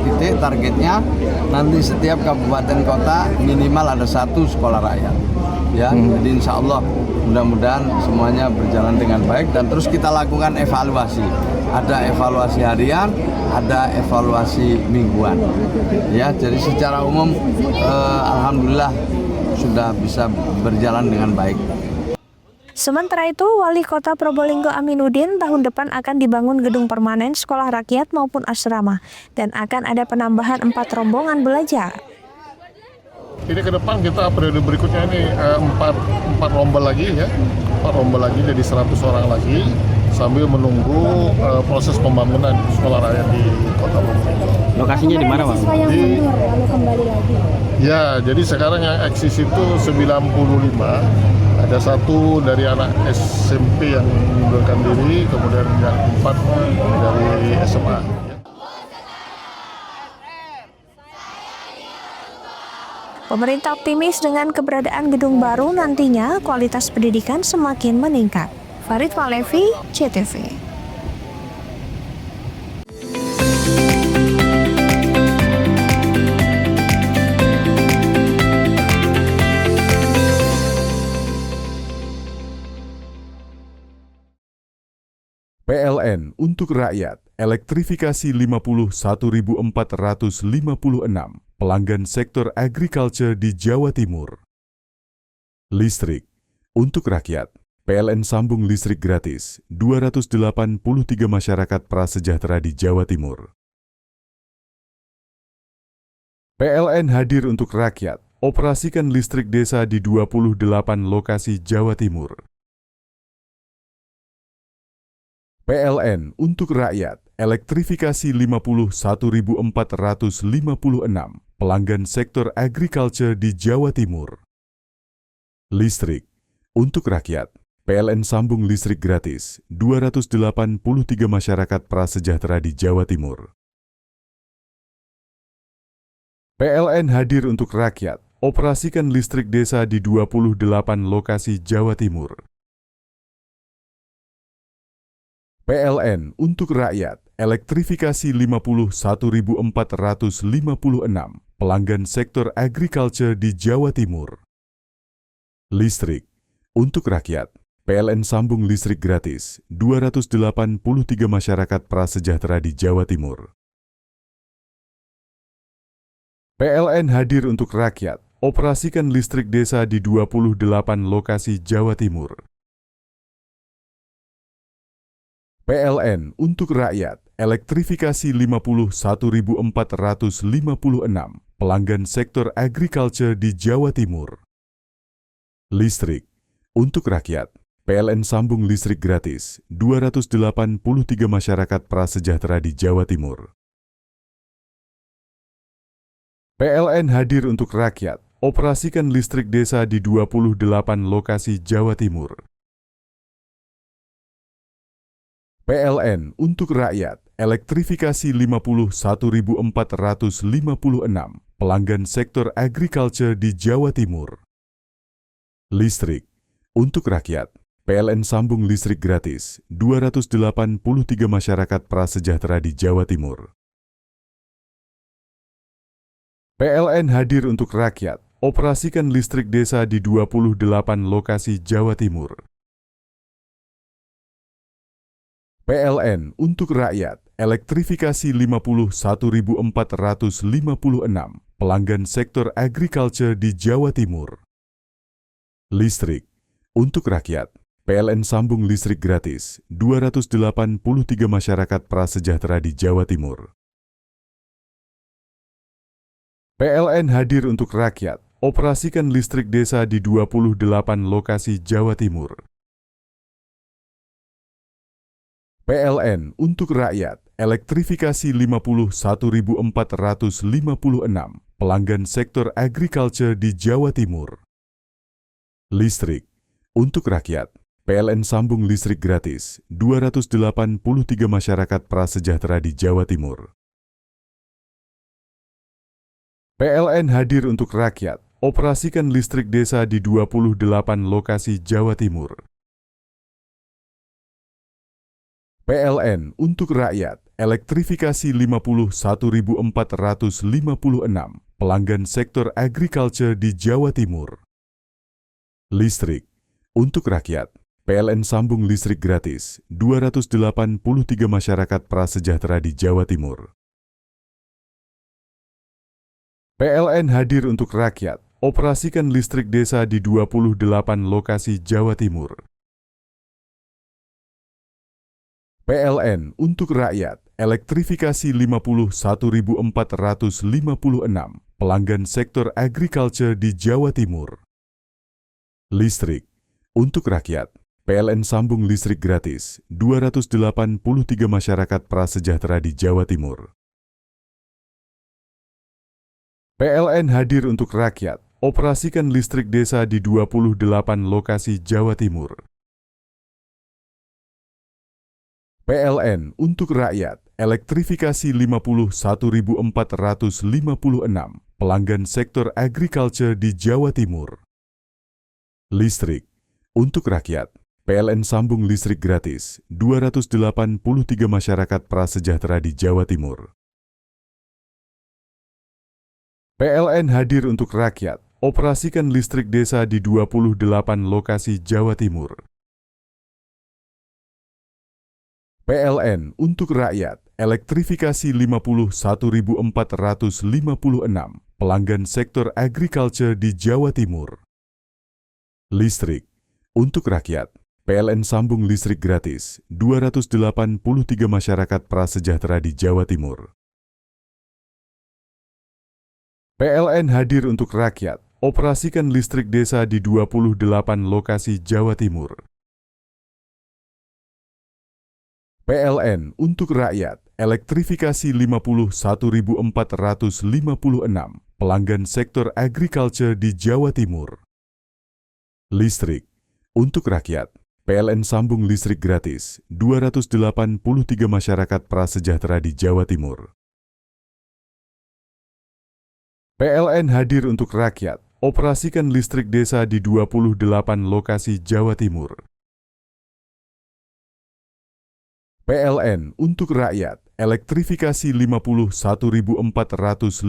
titik targetnya nanti setiap kabupaten kota minimal ada 1 sekolah rakyat. Ya, jadi insya Allah mudah-mudahan semuanya berjalan dengan baik dan terus kita lakukan evaluasi. Ada evaluasi harian, ada evaluasi mingguan. Ya, jadi secara umum alhamdulillah sudah bisa berjalan dengan baik. Sementara itu, Wali Kota Probolinggo Aminuddin tahun depan akan dibangun gedung permanen sekolah rakyat maupun asrama dan akan ada penambahan 4 rombongan belajar. Ini ke depan kita periode berikutnya ini 4 rombel lagi ya, 4 rombel lagi jadi 100 orang lagi sambil menunggu proses pembangunan sekolah rakyat di Kota Probolinggo. Lokasinya di mana, Bang? Ya, jadi sekarang yang eksis itu 95, ada 1 dari anak SMP yang mengundurkan diri, kemudian yang 4 dari SMA. Pemerintah optimis dengan keberadaan gedung baru nantinya kualitas pendidikan semakin meningkat. Farid Falevi, CTV. PLN untuk rakyat, elektrifikasi 51.456 pelanggan sektor agriculture di Jawa Timur. Listrik untuk rakyat, PLN sambung listrik gratis 283 masyarakat prasejahtera di Jawa Timur. PLN hadir untuk rakyat, operasikan listrik desa di 28 lokasi Jawa Timur. PLN untuk rakyat, elektrifikasi 51.456 pelanggan sektor agriculture di Jawa Timur. Listrik untuk rakyat, PLN sambung listrik gratis 283 masyarakat prasejahtera di Jawa Timur. PLN hadir untuk rakyat, operasikan listrik desa di 28 lokasi Jawa Timur. PLN untuk rakyat, elektrifikasi 51.456 pelanggan sektor agriculture di Jawa Timur. Listrik untuk rakyat, PLN sambung listrik gratis 283 masyarakat prasejahtera di Jawa Timur. PLN hadir untuk rakyat, operasikan listrik desa di 28 lokasi Jawa Timur. PLN untuk rakyat, elektrifikasi 51.456 pelanggan sektor agriculture di Jawa Timur. Listrik untuk rakyat, PLN sambung listrik gratis 283 masyarakat prasejahtera di Jawa Timur. PLN hadir untuk rakyat, operasikan listrik desa di 28 lokasi Jawa Timur. PLN untuk rakyat, elektrifikasi 51.456 pelanggan sektor agriculture di Jawa Timur. Listrik untuk rakyat, PLN sambung listrik gratis 283 masyarakat prasejahtera di Jawa Timur. PLN hadir untuk rakyat, operasikan listrik desa di 28 lokasi Jawa Timur. PLN untuk rakyat, elektrifikasi 51.456 pelanggan sektor agriculture di Jawa Timur. Listrik untuk rakyat, PLN sambung listrik gratis 283 masyarakat prasejahtera di Jawa Timur. PLN hadir untuk rakyat, operasikan listrik desa di 28 lokasi Jawa Timur. PLN untuk rakyat, elektrifikasi 51.456 pelanggan sektor agriculture di Jawa Timur. Listrik untuk rakyat, PLN sambung listrik gratis 283 masyarakat prasejahtera di Jawa Timur. PLN hadir untuk rakyat, operasikan listrik desa di 28 lokasi Jawa Timur. PLN untuk rakyat, elektrifikasi 51.456 pelanggan sektor agriculture di Jawa Timur. Listrik untuk rakyat, PLN sambung listrik gratis 283 masyarakat prasejahtera di Jawa Timur. PLN hadir untuk rakyat, operasikan listrik desa di 28 lokasi Jawa Timur. PLN untuk rakyat, elektrifikasi 51.456 pelanggan sektor agriculture di Jawa Timur. Listrik untuk rakyat, PLN sambung listrik gratis 283 masyarakat prasejahtera di Jawa Timur. PLN hadir untuk rakyat, operasikan listrik desa di 28 lokasi Jawa Timur. PLN untuk rakyat, elektrifikasi 51.456 pelanggan sektor agriculture di Jawa Timur. Listrik untuk rakyat, PLN sambung listrik gratis 283 masyarakat prasejahtera di Jawa Timur. PLN hadir untuk rakyat, operasikan listrik desa di 28 lokasi Jawa Timur. PLN untuk rakyat, elektrifikasi 51.456 pelanggan sektor agriculture di Jawa Timur. Listrik untuk rakyat, PLN sambung listrik gratis 283 masyarakat prasejahtera di Jawa Timur. PLN hadir untuk rakyat, operasikan listrik desa di 28 lokasi Jawa Timur. PLN untuk rakyat, elektrifikasi 51.456 pelanggan sektor agriculture di Jawa Timur. Listrik untuk rakyat, PLN sambung listrik gratis 283 masyarakat prasejahtera di Jawa Timur. PLN hadir untuk rakyat, operasikan listrik desa di 28 lokasi Jawa Timur. PLN untuk rakyat, elektrifikasi 51.456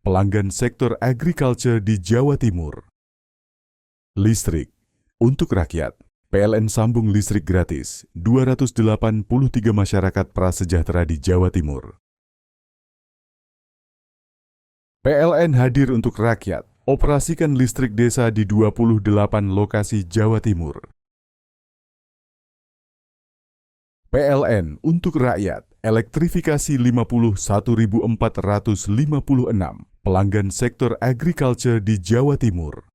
pelanggan sektor agriculture di Jawa Timur. Listrik untuk rakyat, PLN sambung listrik gratis 283 masyarakat prasejahtera di Jawa Timur. PLN hadir untuk rakyat, operasikan listrik desa di 28 lokasi Jawa Timur. PLN untuk rakyat, elektrifikasi 51.456 pelanggan sektor agriculture di Jawa Timur.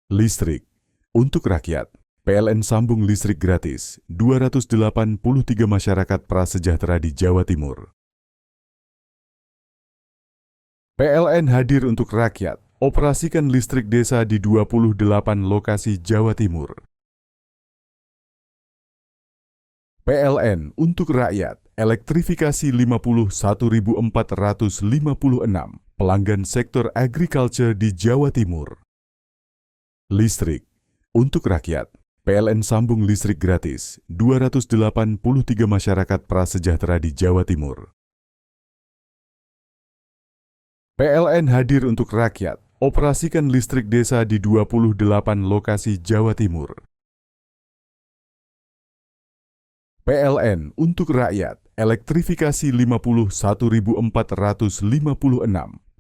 Listrik untuk rakyat, PLN sambung listrik gratis 283 masyarakat prasejahtera di Jawa Timur. PLN hadir untuk rakyat, operasikan listrik desa di 28 lokasi Jawa Timur. PLN untuk rakyat, elektrifikasi 51.456 pelanggan sektor agriculture di Jawa Timur. Listrik untuk rakyat, PLN sambung listrik gratis 283 masyarakat prasejahtera di Jawa Timur. PLN hadir untuk rakyat, operasikan listrik desa di 28 lokasi Jawa Timur. PLN untuk rakyat, elektrifikasi 51.456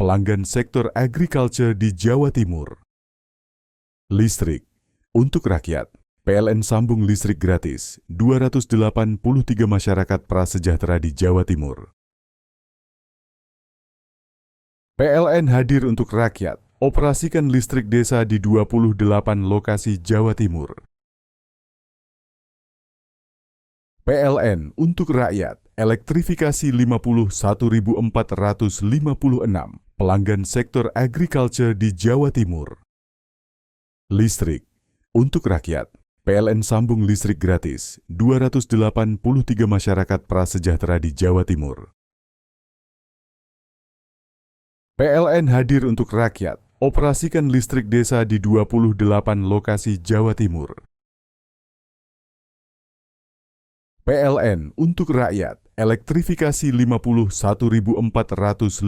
pelanggan sektor agriculture di Jawa Timur. Listrik untuk rakyat, PLN sambung listrik gratis 283 masyarakat prasejahtera di Jawa Timur. PLN hadir untuk rakyat, operasikan listrik desa di 28 lokasi Jawa Timur. PLN untuk rakyat, elektrifikasi 51.456 pelanggan sektor agriculture di Jawa Timur. Listrik untuk rakyat, PLN sambung listrik gratis 283 masyarakat prasejahtera di Jawa Timur. PLN hadir untuk rakyat, operasikan listrik desa di 28 lokasi Jawa Timur. PLN untuk rakyat, elektrifikasi 51.456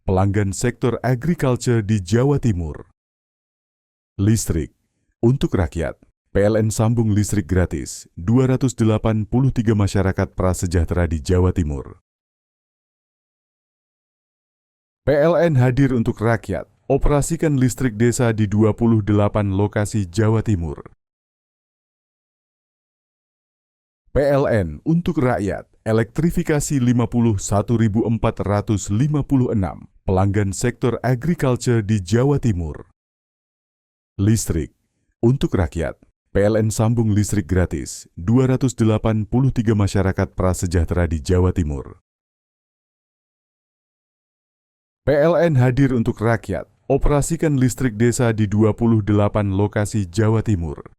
pelanggan sektor agriculture di Jawa Timur. Listrik untuk rakyat, PLN sambung listrik gratis 283 masyarakat prasejahtera di Jawa Timur. PLN hadir untuk rakyat, operasikan listrik desa di 28 lokasi Jawa Timur. PLN untuk rakyat, elektrifikasi 51.456 pelanggan sektor agriculture di Jawa Timur. Listrik untuk rakyat, PLN sambung listrik gratis 283 masyarakat prasejahtera di Jawa Timur. PLN hadir untuk rakyat, operasikan listrik desa di 28 lokasi Jawa Timur.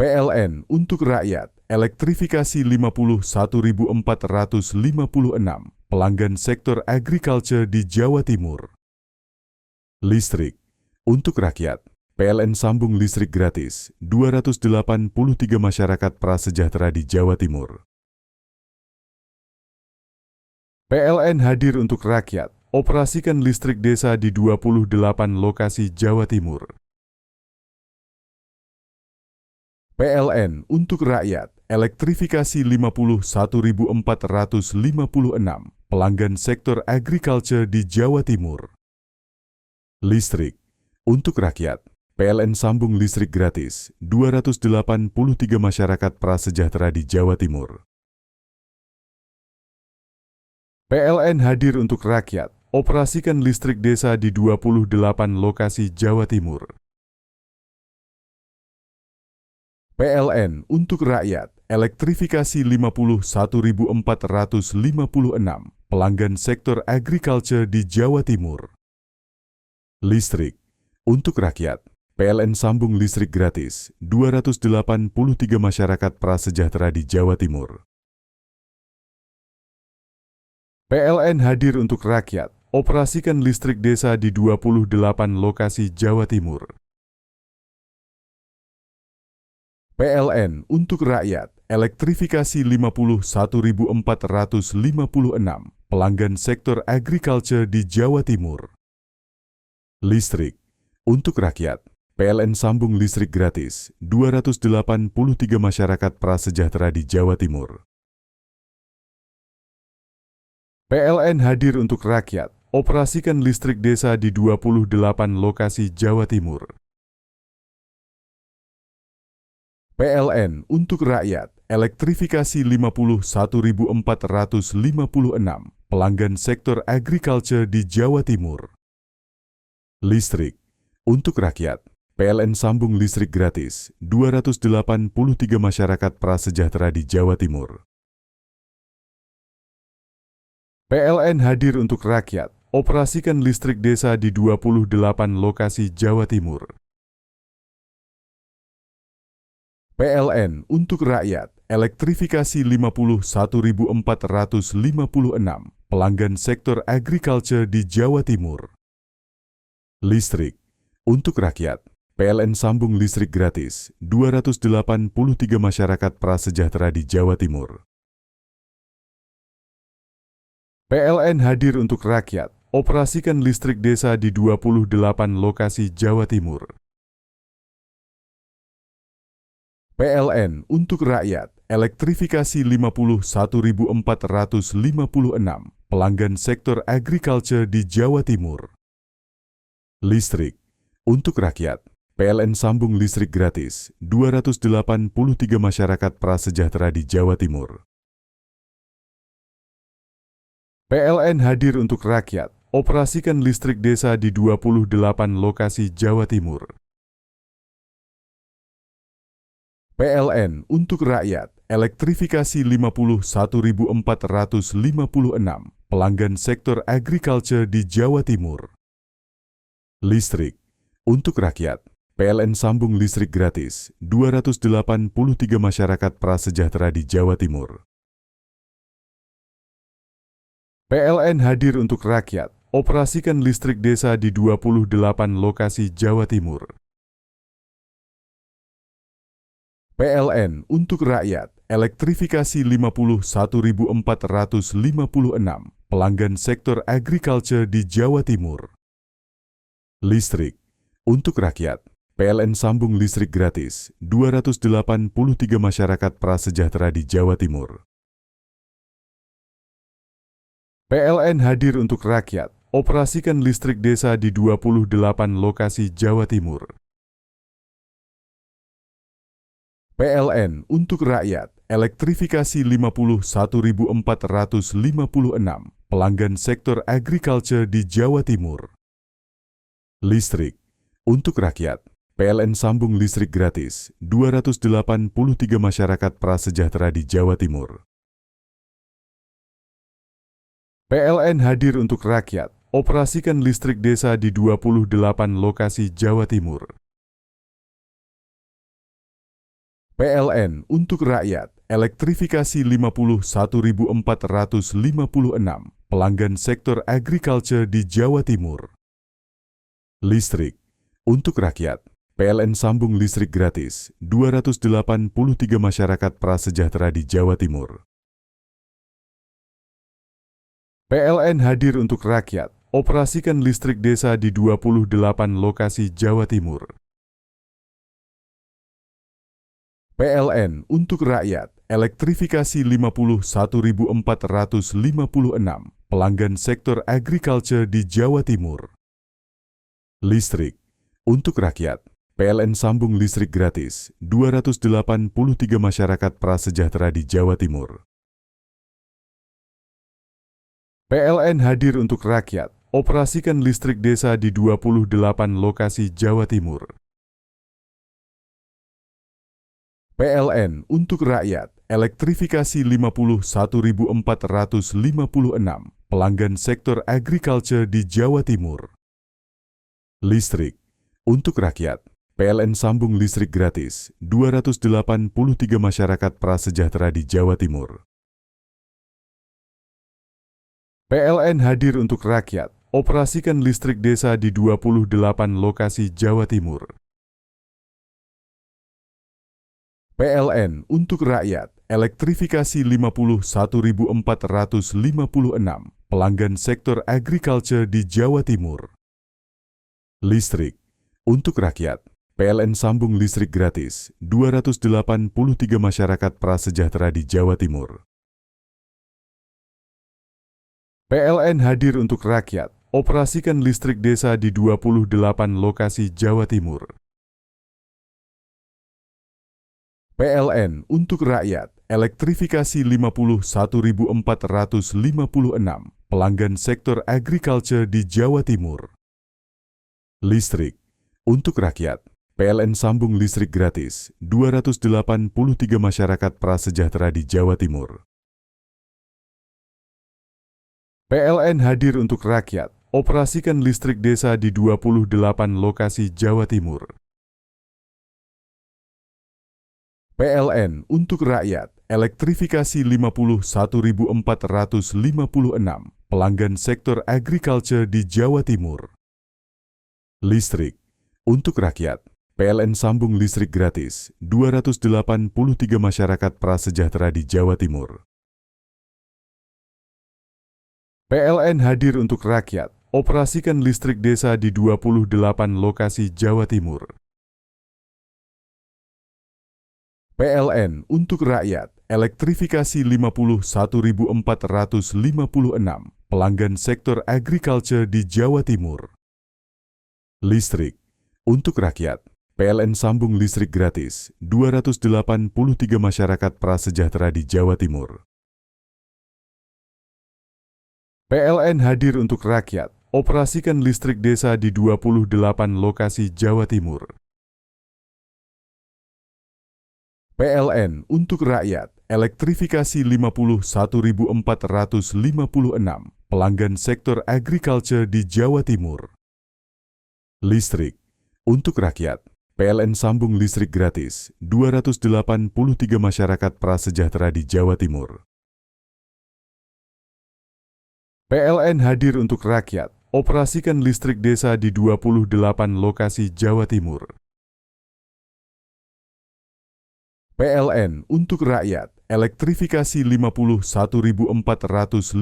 PLN untuk rakyat, elektrifikasi 51.456 pelanggan sektor agriculture di Jawa Timur. Listrik untuk rakyat, PLN sambung listrik gratis 283 masyarakat prasejahtera di Jawa Timur. PLN hadir untuk rakyat, operasikan listrik desa di 28 lokasi Jawa Timur. PLN untuk rakyat, elektrifikasi 51.456 pelanggan sektor agriculture di Jawa Timur. Listrik untuk rakyat, PLN sambung listrik gratis 283 masyarakat prasejahtera di Jawa Timur. PLN hadir untuk rakyat, operasikan listrik desa di 28 lokasi Jawa Timur. PLN untuk rakyat, elektrifikasi 51.456 pelanggan sektor agriculture di Jawa Timur. Listrik untuk rakyat, PLN sambung listrik gratis 283 masyarakat prasejahtera di Jawa Timur. PLN hadir untuk rakyat, operasikan listrik desa di 28 lokasi Jawa Timur. PLN untuk rakyat, elektrifikasi 51.456 pelanggan sektor agriculture di Jawa Timur. Listrik untuk rakyat, PLN sambung listrik gratis 283 masyarakat prasejahtera di Jawa Timur. PLN hadir untuk rakyat, operasikan listrik desa di 28 lokasi Jawa Timur. PLN untuk rakyat, elektrifikasi 51.456 pelanggan sektor agriculture di Jawa Timur. Listrik untuk rakyat, PLN sambung listrik gratis 283 masyarakat prasejahtera di Jawa Timur. PLN hadir untuk rakyat, operasikan listrik desa di 28 lokasi Jawa Timur. PLN untuk rakyat, elektrifikasi 51.456 pelanggan sektor agriculture di Jawa Timur. Listrik untuk rakyat, PLN sambung listrik gratis 283 masyarakat prasejahtera di Jawa Timur. PLN hadir untuk rakyat, operasikan listrik desa di 28 lokasi Jawa Timur. PLN untuk rakyat, elektrifikasi 51.456 pelanggan sektor agriculture di Jawa Timur. Listrik untuk rakyat, PLN sambung listrik gratis 283 masyarakat prasejahtera di Jawa Timur. PLN hadir untuk rakyat, operasikan listrik desa di 28 lokasi Jawa Timur. PLN untuk rakyat, elektrifikasi 51.456 pelanggan sektor agriculture di Jawa Timur. Listrik untuk rakyat, PLN sambung listrik gratis 283 masyarakat prasejahtera di Jawa Timur. PLN hadir untuk rakyat, operasikan listrik desa di 28 lokasi Jawa Timur. PLN untuk rakyat, elektrifikasi 51.456 pelanggan sektor agriculture di Jawa Timur. Listrik untuk rakyat, PLN sambung listrik gratis 283 masyarakat prasejahtera di Jawa Timur. PLN hadir untuk rakyat, operasikan listrik desa di 28 lokasi Jawa Timur. PLN untuk rakyat, elektrifikasi 51.456 pelanggan sektor agriculture di Jawa Timur. Listrik untuk rakyat, PLN sambung listrik gratis 283 masyarakat prasejahtera di Jawa Timur. PLN hadir untuk rakyat, operasikan listrik desa di 28 lokasi Jawa Timur. PLN untuk rakyat, elektrifikasi 51.456 pelanggan sektor agriculture di Jawa Timur. Listrik untuk rakyat, PLN sambung listrik gratis 283 masyarakat prasejahtera di Jawa Timur. PLN hadir untuk rakyat, operasikan listrik desa di 28 lokasi Jawa Timur. PLN untuk rakyat, elektrifikasi 51.456 pelanggan sektor agriculture di Jawa Timur. Listrik untuk rakyat, PLN sambung listrik gratis 283 masyarakat prasejahtera di Jawa Timur. PLN hadir untuk rakyat, operasikan listrik desa di 28 lokasi Jawa Timur. PLN untuk rakyat, elektrifikasi 51.456 pelanggan sektor agriculture di Jawa Timur. Listrik untuk rakyat, PLN sambung listrik gratis 283 masyarakat prasejahtera di Jawa Timur. PLN hadir untuk rakyat, operasikan listrik desa di 28 lokasi Jawa Timur. PLN untuk rakyat, elektrifikasi 51.456 pelanggan sektor agriculture di Jawa Timur. Listrik untuk rakyat, PLN sambung listrik gratis 283 masyarakat prasejahtera di Jawa Timur. PLN hadir untuk rakyat, operasikan listrik desa di 28 lokasi Jawa Timur. PLN untuk rakyat, elektrifikasi 51.456 pelanggan sektor agriculture di Jawa Timur. Listrik untuk rakyat, PLN sambung listrik gratis 283 masyarakat prasejahtera di Jawa Timur. PLN hadir untuk rakyat, operasikan listrik desa di 28 lokasi Jawa Timur. PLN untuk rakyat, elektrifikasi 51.456 pelanggan sektor agriculture di Jawa Timur. Listrik untuk rakyat, PLN sambung listrik gratis 283 masyarakat prasejahtera di Jawa Timur. PLN hadir untuk rakyat, operasikan listrik desa di 28 lokasi Jawa Timur. PLN untuk rakyat, elektrifikasi 51.456 pelanggan sektor agriculture di Jawa Timur. Listrik untuk rakyat, PLN sambung listrik gratis 283 masyarakat prasejahtera di Jawa Timur. PLN hadir untuk rakyat, operasikan listrik desa di 28 lokasi Jawa Timur. PLN untuk rakyat, elektrifikasi 51.456 pelanggan sektor agriculture di Jawa Timur. Listrik untuk rakyat, PLN sambung listrik gratis 283 masyarakat prasejahtera di Jawa Timur. PLN hadir untuk rakyat, operasikan listrik desa di 28 lokasi Jawa Timur. PLN untuk rakyat, elektrifikasi 51.456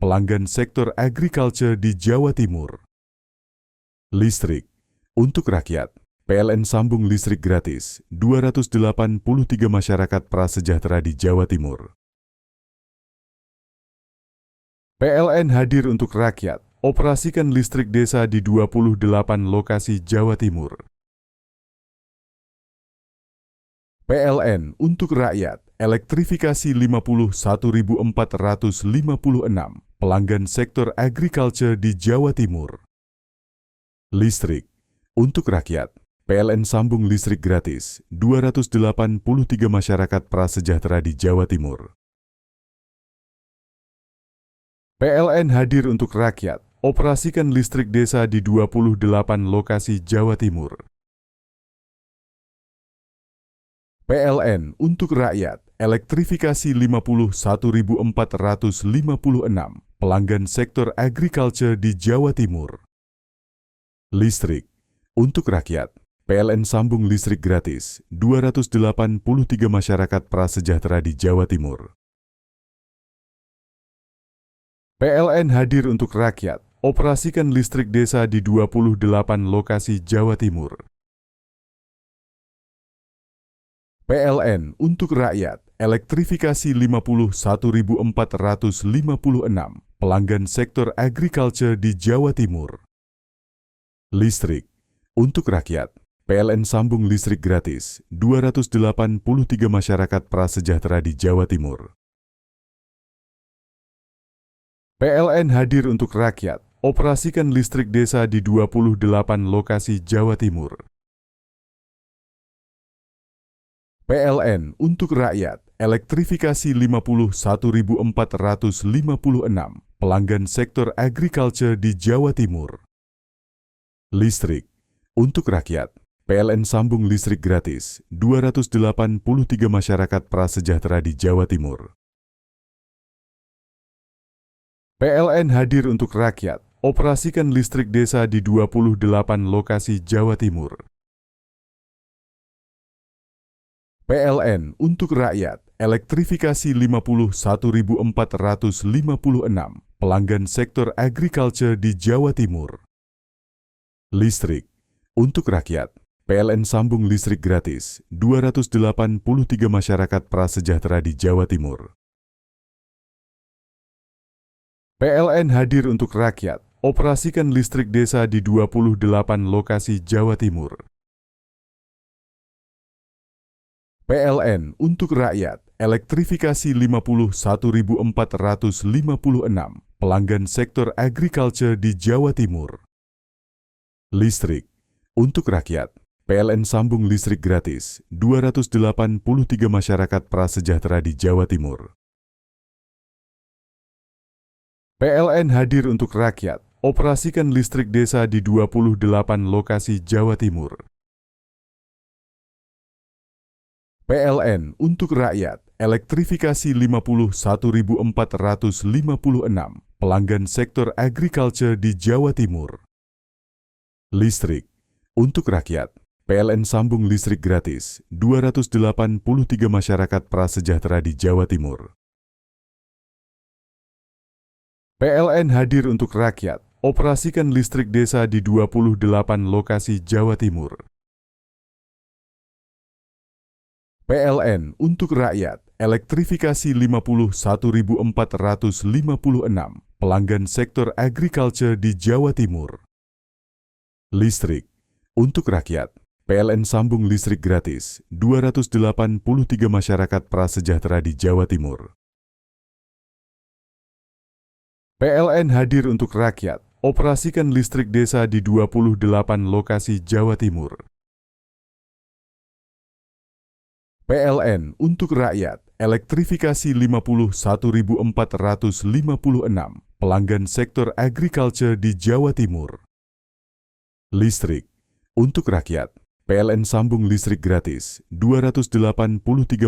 pelanggan sektor agriculture di Jawa Timur. Listrik untuk rakyat, PLN sambung listrik gratis 283 masyarakat prasejahtera di Jawa Timur. PLN hadir untuk rakyat, operasikan listrik desa di 28 lokasi Jawa Timur. PLN untuk rakyat, elektrifikasi 51.456 pelanggan sektor agriculture di Jawa Timur. Listrik untuk rakyat, PLN sambung listrik gratis 283 masyarakat prasejahtera di Jawa Timur. PLN hadir untuk rakyat, operasikan listrik desa di 28 lokasi Jawa Timur. PLN untuk rakyat, elektrifikasi 51.456 pelanggan sektor agriculture di Jawa Timur. Listrik untuk rakyat, PLN sambung listrik gratis 283 masyarakat prasejahtera di Jawa Timur. PLN hadir untuk rakyat, operasikan listrik desa di 28 lokasi Jawa Timur. PLN untuk rakyat, elektrifikasi 51.456 pelanggan sektor agriculture di Jawa Timur. Listrik untuk rakyat, PLN sambung listrik gratis 283 masyarakat prasejahtera di Jawa Timur. PLN hadir untuk rakyat, operasikan listrik desa di 28 lokasi Jawa Timur. PLN untuk rakyat, elektrifikasi 51.456 pelanggan sektor agriculture di Jawa Timur. Listrik untuk rakyat, PLN sambung listrik gratis 283 masyarakat prasejahtera di Jawa Timur. PLN hadir untuk rakyat, operasikan listrik desa di 28 lokasi Jawa Timur. PLN untuk rakyat, elektrifikasi 51.456 pelanggan sektor agriculture di Jawa Timur. Listrik untuk rakyat, PLN sambung listrik gratis 283 masyarakat prasejahtera di Jawa Timur. PLN hadir untuk rakyat, operasikan listrik desa di 28 lokasi Jawa Timur. PLN untuk rakyat, elektrifikasi 51.456 pelanggan sektor agriculture di Jawa Timur. Listrik untuk rakyat, PLN sambung listrik gratis 283 masyarakat prasejahtera di Jawa Timur. PLN hadir untuk rakyat, operasikan listrik desa di 28 lokasi Jawa Timur. PLN untuk rakyat, elektrifikasi 51.456 pelanggan sektor agriculture di Jawa Timur. Listrik untuk rakyat, PLN sambung listrik gratis 283 masyarakat prasejahtera di Jawa Timur. PLN hadir untuk rakyat, operasikan listrik desa di 28 lokasi Jawa Timur. PLN untuk rakyat, elektrifikasi 51.456 pelanggan sektor agriculture di Jawa Timur. Listrik untuk rakyat, PLN sambung listrik gratis 283 masyarakat prasejahtera di Jawa Timur. PLN hadir untuk rakyat, operasikan listrik desa di 28 lokasi Jawa Timur. PLN untuk rakyat, elektrifikasi 51.456 pelanggan sektor agriculture di Jawa Timur. Listrik untuk rakyat, PLN sambung listrik gratis 283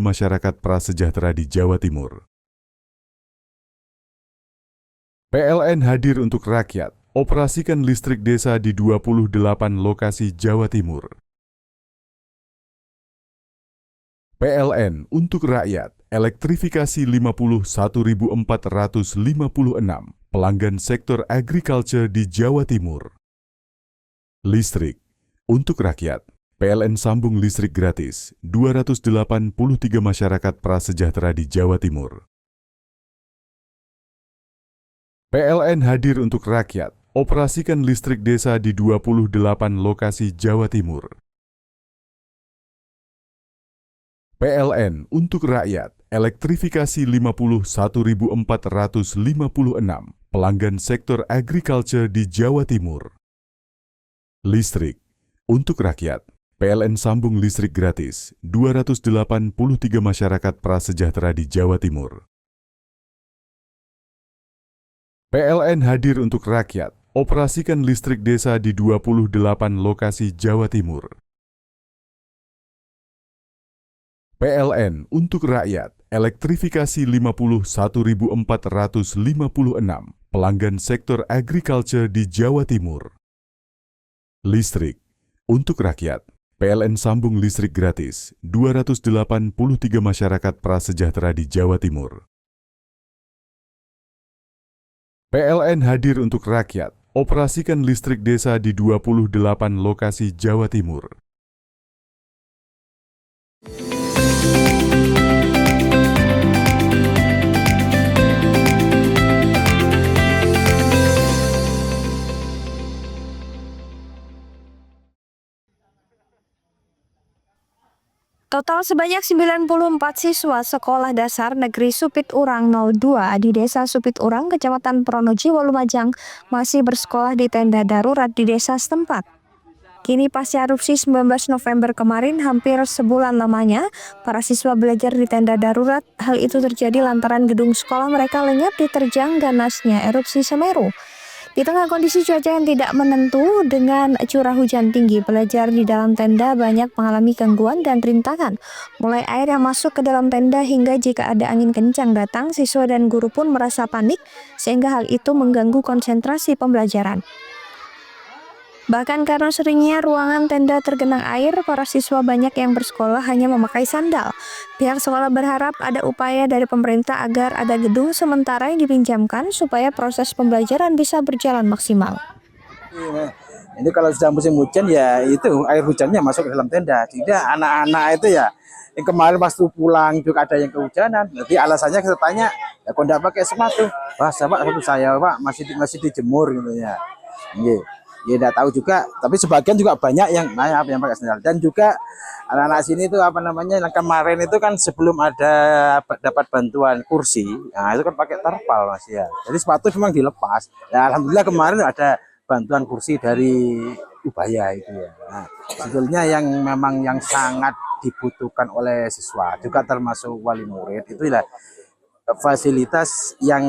masyarakat prasejahtera di Jawa Timur. PLN hadir untuk rakyat, operasikan listrik desa di 28 lokasi Jawa Timur. PLN untuk rakyat, elektrifikasi 51.456 pelanggan sektor agriculture di Jawa Timur. Listrik untuk rakyat, PLN sambung listrik gratis 283 masyarakat prasejahtera di Jawa Timur. PLN hadir untuk rakyat, operasikan listrik desa di 28 lokasi Jawa Timur. PLN untuk rakyat, elektrifikasi 51.456 pelanggan sektor agriculture di Jawa Timur. Listrik untuk rakyat, PLN sambung listrik gratis 283 masyarakat prasejahtera di Jawa Timur. PLN hadir untuk rakyat, operasikan listrik desa di 28 lokasi Jawa Timur. PLN untuk rakyat, elektrifikasi 51.456 pelanggan sektor agriculture di Jawa Timur. Listrik untuk rakyat, PLN sambung listrik gratis 283 masyarakat prasejahtera di Jawa Timur. PLN hadir untuk rakyat, operasikan listrik desa di 28 lokasi Jawa Timur. Total sebanyak 94 siswa Sekolah Dasar Negeri Supit Urang 02 di Desa Supit Urang, Kecamatan Pronojiwo, Lumajang masih bersekolah di tenda darurat di desa setempat. Kini pasca erupsi 19 November kemarin, hampir sebulan lamanya, para siswa belajar di tenda darurat. Hal itu terjadi lantaran gedung sekolah mereka lenyap diterjang ganasnya erupsi Semeru. Di tengah kondisi cuaca yang tidak menentu dengan curah hujan tinggi, pelajar di dalam tenda banyak mengalami gangguan dan rintangan. Mulai air yang masuk ke dalam tenda hingga jika ada angin kencang datang, siswa dan guru pun merasa panik sehingga hal itu mengganggu konsentrasi pembelajaran. Bahkan karena seringnya ruangan tenda tergenang air, para siswa banyak yang bersekolah hanya memakai sandal. Pihak sekolah berharap ada upaya dari pemerintah agar ada gedung sementara yang dipinjamkan supaya proses pembelajaran bisa berjalan maksimal. Ini kalau sudah musim hujan ya itu air hujannya masuk ke dalam tenda. Sehingga anak-anak itu ya yang kemarin waktu pulang juga ada yang kehujanan. Jadi alasannya kita tanya, ya kok enggak pakai sepatu? Wah, sepatu saya Pak masih dijemur gitu ya. Ya tidak tahu juga, tapi sebagian juga banyak yang pakai sandal. Dan juga anak-anak sini itu yang kemarin itu kan sebelum ada dapat bantuan kursi, nah itu kan pakai terpal Mas ya. Jadi sepatu memang dilepas. Ya alhamdulillah kemarin ada bantuan kursi dari Ubaya itu ya. Nah, sebetulnya yang memang yang sangat dibutuhkan oleh siswa juga termasuk wali murid itu ya fasilitas yang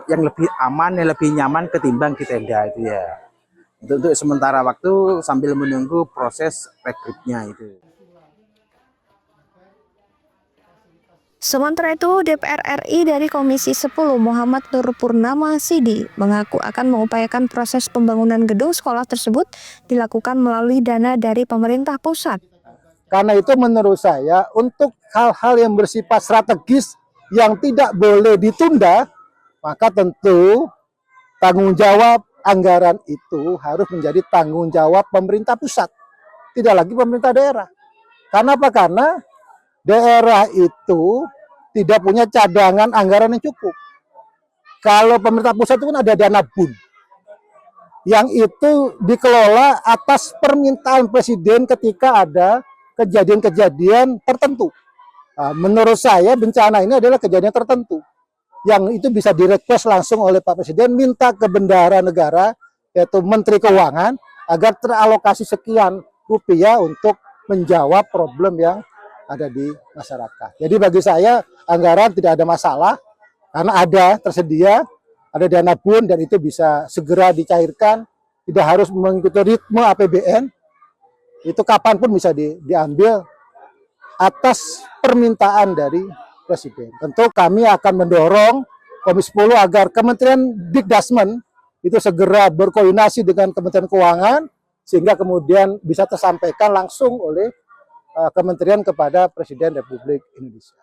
lebih aman, yang lebih nyaman ketimbang di tenda itu ya. Untuk sementara waktu sambil menunggu proses rekrutnya itu. Sementara itu, DPR RI dari Komisi 10 Muhammad Nur Purnama Sidi mengaku akan mengupayakan proses pembangunan gedung sekolah tersebut dilakukan melalui dana dari pemerintah pusat. Karena itu menurut saya untuk hal-hal yang bersifat strategis yang tidak boleh ditunda, maka tentu tanggung jawab anggaran itu harus menjadi tanggung jawab pemerintah pusat, tidak lagi pemerintah daerah. Karena apa? Karena daerah itu tidak punya cadangan anggaran yang cukup. Kalau pemerintah pusat itu kan ada dana BUN, yang itu dikelola atas permintaan presiden ketika ada kejadian-kejadian tertentu. Nah, menurut saya bencana ini adalah kejadian tertentu, yang itu bisa direquest langsung oleh Pak Presiden, minta ke bendahara negara, yaitu Menteri Keuangan, agar teralokasi sekian rupiah untuk menjawab problem yang ada di masyarakat. Jadi bagi saya anggaran tidak ada masalah, karena ada tersedia, ada dana BUN dan itu bisa segera dicairkan, tidak harus mengikuti ritme APBN, itu kapanpun bisa diambil atas permintaan dari Presiden. Tentu kami akan mendorong Komisi 10 agar Kementerian Dikdasmen itu segera berkoordinasi dengan Kementerian Keuangan sehingga kemudian bisa tersampaikan langsung oleh kementerian kepada Presiden Republik Indonesia.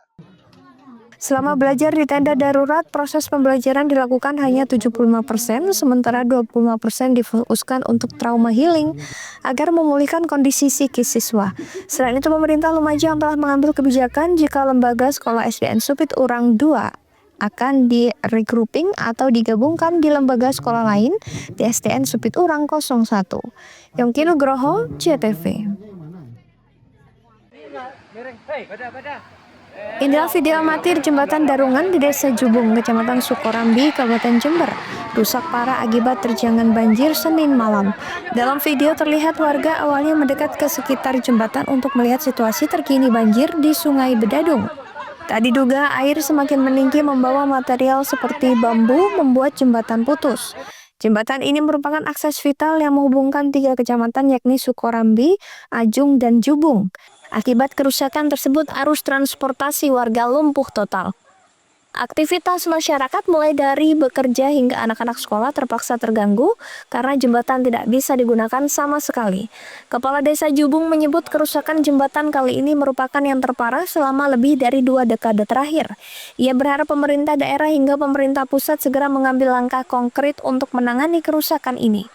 Selama belajar di tenda darurat, proses pembelajaran dilakukan hanya 75%, sementara 25% difokuskan untuk trauma healing agar memulihkan kondisi psikis siswa. Selain itu, pemerintah Lumajang telah mengambil kebijakan jika lembaga sekolah SDN Supit Urang 2 akan di-regrouping atau digabungkan di lembaga sekolah lain di SDN Supit Urang 01. Yongki Nugroho, JTV. Inilah video amatir jembatan Darungan di Desa Jubung, Kecamatan Sukorambi, Kabupaten Jember, rusak parah akibat terjangan banjir Senin malam. Dalam video terlihat warga awalnya mendekat ke sekitar jembatan untuk melihat situasi terkini banjir di Sungai Bedadung. Tak diduga air semakin meninggi membawa material seperti bambu membuat jembatan putus. Jembatan ini merupakan akses vital yang menghubungkan 3 kecamatan yakni Sukorambi, Ajung, dan Jubung. Akibat kerusakan tersebut, arus transportasi warga lumpuh total. Aktivitas masyarakat mulai dari bekerja hingga anak-anak sekolah terpaksa terganggu karena jembatan tidak bisa digunakan sama sekali. Kepala Desa Jubung menyebut kerusakan jembatan kali ini merupakan yang terparah selama lebih dari 2 dekade terakhir. Ia berharap pemerintah daerah hingga pemerintah pusat segera mengambil langkah konkret untuk menangani kerusakan ini.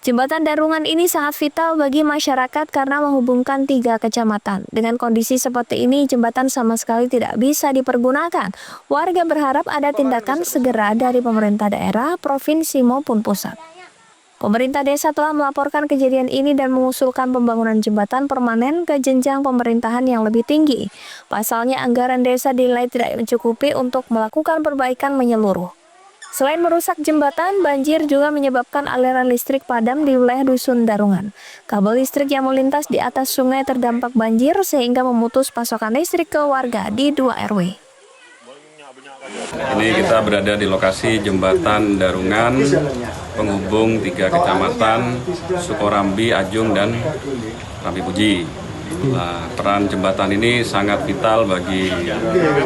Jembatan Darungan ini sangat vital bagi masyarakat karena menghubungkan 3 kecamatan. Dengan kondisi seperti ini, jembatan sama sekali tidak bisa dipergunakan. Warga berharap ada tindakan segera dari pemerintah daerah, provinsi maupun pusat. Pemerintah desa telah melaporkan kejadian ini dan mengusulkan pembangunan jembatan permanen ke jenjang pemerintahan yang lebih tinggi. Pasalnya, anggaran desa dinilai tidak mencukupi untuk melakukan perbaikan menyeluruh. Selain merusak jembatan, banjir juga menyebabkan aliran listrik padam di wilayah Dusun Darungan. Kabel listrik yang melintas di atas sungai terdampak banjir sehingga memutus pasokan listrik ke warga di 2 RW. Ini kita berada di lokasi jembatan Darungan, penghubung 3 kecamatan, Sukorambi, Ajung, dan Rambi Puji. Nah, peran jembatan ini sangat vital bagi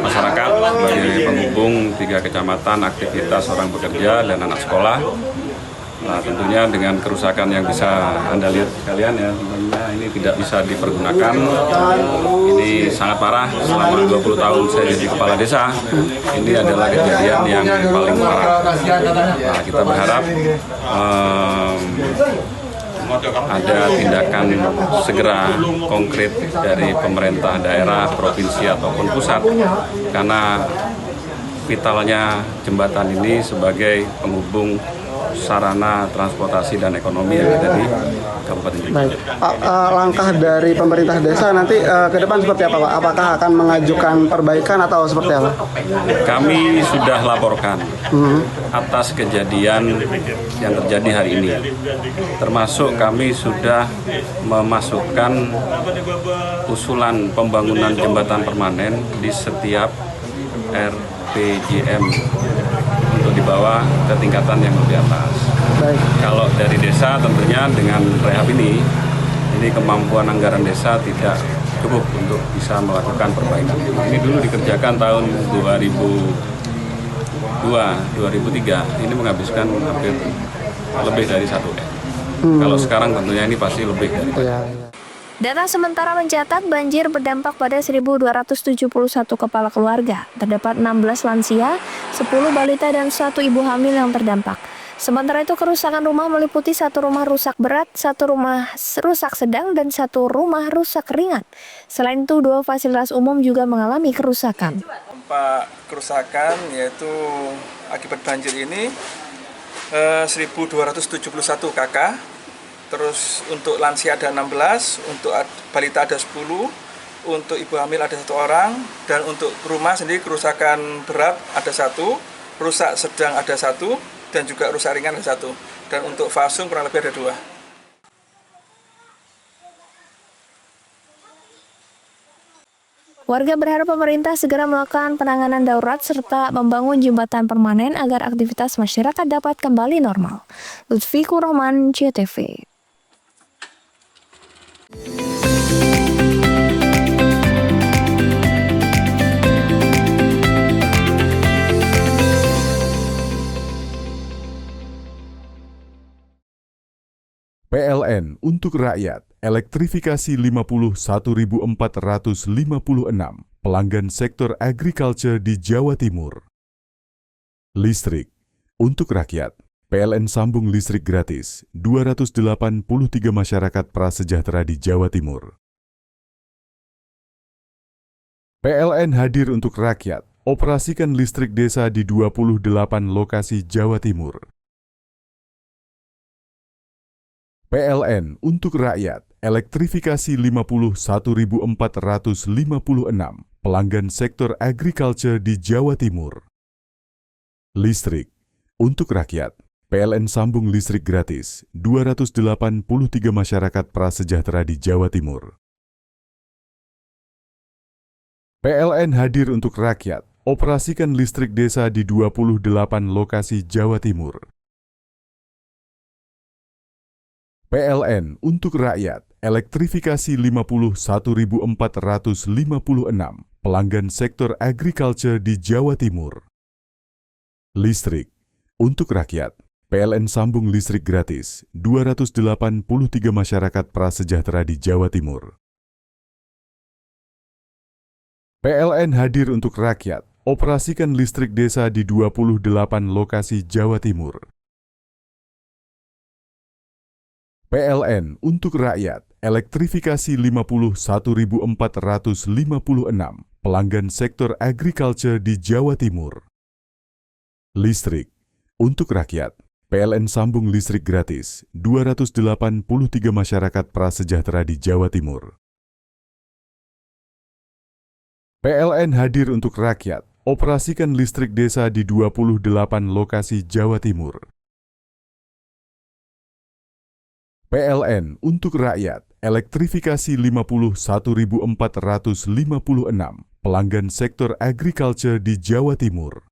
masyarakat, sebagai penghubung 3 kecamatan, aktivitas orang bekerja dan anak sekolah. Nah, tentunya dengan kerusakan yang bisa Anda lihat sekalian ya, tentunya ini tidak bisa dipergunakan. Ini sangat parah, selama 20 tahun saya jadi kepala desa, ini adalah kejadian yang paling parah. Nah, kita berharap ada tindakan segera konkret dari pemerintah daerah, provinsi ataupun pusat, karena vitalnya jembatan ini sebagai penghubung sarana transportasi dan ekonomi yang ada di Kabupaten Jember. Baik, Pak, langkah dari pemerintah desa nanti ke depan seperti apa, Pak? Apakah akan mengajukan perbaikan atau seperti apa? Kami sudah laporkan atas kejadian yang terjadi hari ini. Termasuk kami sudah memasukkan usulan pembangunan jembatan permanen di setiap RPJM untuk dibawa ke tingkatan yang lebih atas. Baik. Kalau dari desa tentunya dengan rehab ini kemampuan anggaran desa tidak cukup untuk bisa melakukan perbaikan. Ini dulu dikerjakan tahun 2002-2003, ini menghabiskan hampir lebih dari 1 M. Kalau sekarang tentunya ini pasti lebih dari itu. Data sementara mencatat banjir berdampak pada 1.271 kepala keluarga. Terdapat 16 lansia, 10 balita, dan 1 ibu hamil yang terdampak. Sementara itu kerusakan rumah meliputi 1 rumah rusak berat, 1 rumah rusak sedang, dan 1 rumah rusak ringan. Selain itu 2 fasilitas umum juga mengalami kerusakan. Dampak kerusakan yaitu akibat banjir ini 1.271 kakak. Terus untuk lansia ada 16, untuk balita ada 10, untuk ibu hamil ada 1 orang, dan untuk rumah sendiri kerusakan berat ada 1, rusak sedang ada 1, dan juga rusak ringan ada 1. Dan untuk fasum kurang lebih ada 2. Warga berharap pemerintah segera melakukan penanganan darurat serta membangun jembatan permanen agar aktivitas masyarakat dapat kembali normal. Lutfi Kurahman, CTV. PLN untuk rakyat, elektrifikasi 51.456 pelanggan sektor agriculture di Jawa Timur. Listrik untuk rakyat, PLN sambung listrik gratis 283 masyarakat prasejahtera di Jawa Timur. PLN hadir untuk rakyat, operasikan listrik desa di 28 lokasi Jawa Timur. PLN untuk rakyat, elektrifikasi 51.456 pelanggan sektor agriculture di Jawa Timur. Listrik untuk rakyat, PLN sambung listrik gratis 283 masyarakat prasejahtera di Jawa Timur. PLN hadir untuk rakyat, operasikan listrik desa di 28 lokasi Jawa Timur. PLN untuk rakyat, elektrifikasi 51.456 pelanggan sektor agriculture di Jawa Timur. Listrik untuk rakyat, PLN sambung listrik gratis 283 masyarakat prasejahtera di Jawa Timur. PLN hadir untuk rakyat, operasikan listrik desa di 28 lokasi Jawa Timur. PLN untuk rakyat, elektrifikasi 51.456 pelanggan sektor agriculture di Jawa Timur. Listrik untuk rakyat, PLN sambung listrik gratis 283 masyarakat prasejahtera di Jawa Timur. PLN hadir untuk rakyat, operasikan listrik desa di 28 lokasi Jawa Timur. PLN untuk rakyat, elektrifikasi 51.456 pelanggan sektor agriculture di Jawa Timur.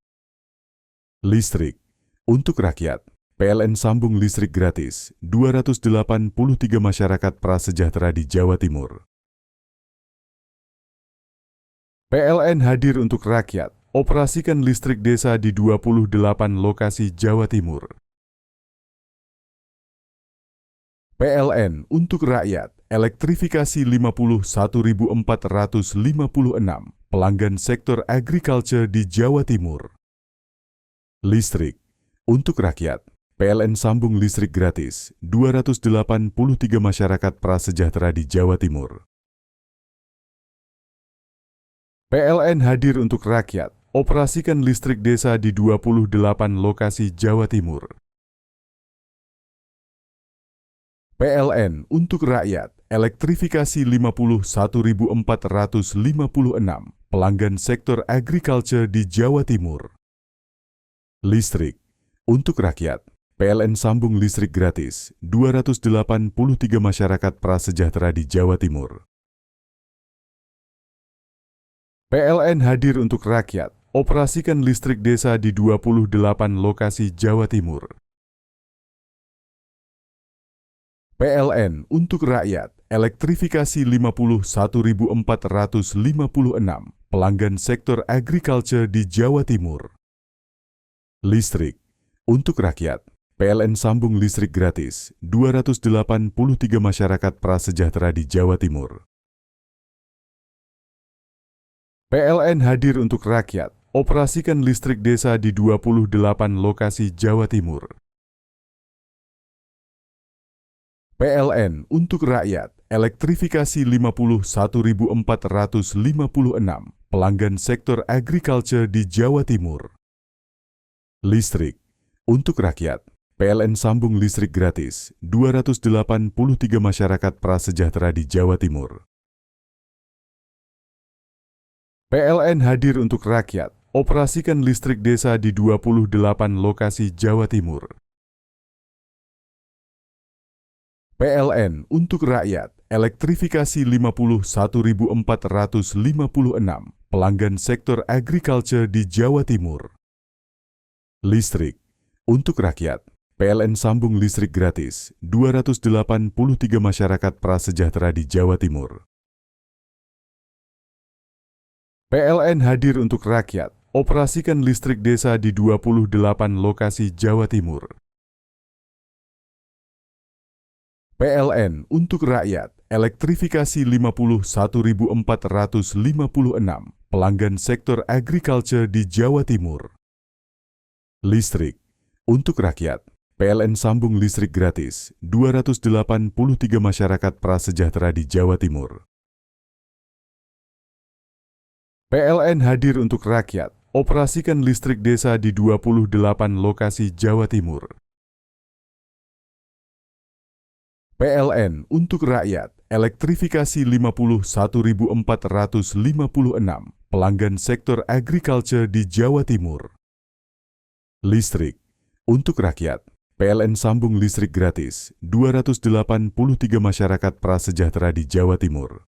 Listrik untuk rakyat, PLN sambung listrik gratis 283 masyarakat prasejahtera di Jawa Timur. PLN hadir untuk rakyat, operasikan listrik desa di 28 lokasi Jawa Timur. PLN untuk rakyat, elektrifikasi 51.456 pelanggan sektor agriculture di Jawa Timur. Listrik untuk rakyat, PLN sambung listrik gratis 283 masyarakat prasejahtera di Jawa Timur. PLN hadir untuk rakyat, operasikan listrik desa di 28 lokasi Jawa Timur. PLN untuk rakyat, elektrifikasi 51.456 pelanggan sektor agriculture di Jawa Timur. Listrik untuk rakyat, PLN sambung listrik gratis 283 masyarakat prasejahtera di Jawa Timur. PLN hadir untuk rakyat, operasikan listrik desa di 28 lokasi Jawa Timur. PLN untuk rakyat, elektrifikasi 51.456 pelanggan sektor agriculture di Jawa Timur. Listrik untuk rakyat, PLN sambung listrik gratis 283 masyarakat prasejahtera di Jawa Timur. PLN hadir untuk rakyat, operasikan listrik desa di 28 lokasi Jawa Timur. PLN untuk rakyat, elektrifikasi 51.456 pelanggan sektor agriculture di Jawa Timur. Listrik untuk rakyat, PLN sambung listrik gratis 283 masyarakat prasejahtera di Jawa Timur. PLN hadir untuk rakyat, operasikan listrik desa di 28 lokasi Jawa Timur. PLN untuk rakyat, elektrifikasi 51.456 pelanggan sektor agriculture di Jawa Timur. Listrik untuk rakyat, PLN sambung listrik gratis 283 masyarakat prasejahtera di Jawa Timur. PLN hadir untuk rakyat, operasikan listrik desa di 28 lokasi Jawa Timur. PLN untuk rakyat, elektrifikasi 51.456 pelanggan sektor agriculture di Jawa Timur. Listrik untuk rakyat, PLN sambung listrik gratis 283 masyarakat prasejahtera di Jawa Timur. PLN hadir untuk rakyat, operasikan listrik desa di 28 lokasi Jawa Timur. PLN untuk rakyat, elektrifikasi 51.456 pelanggan sektor agriculture di Jawa Timur. Listrik untuk rakyat, PLN sambung listrik gratis 283 masyarakat prasejahtera di Jawa Timur.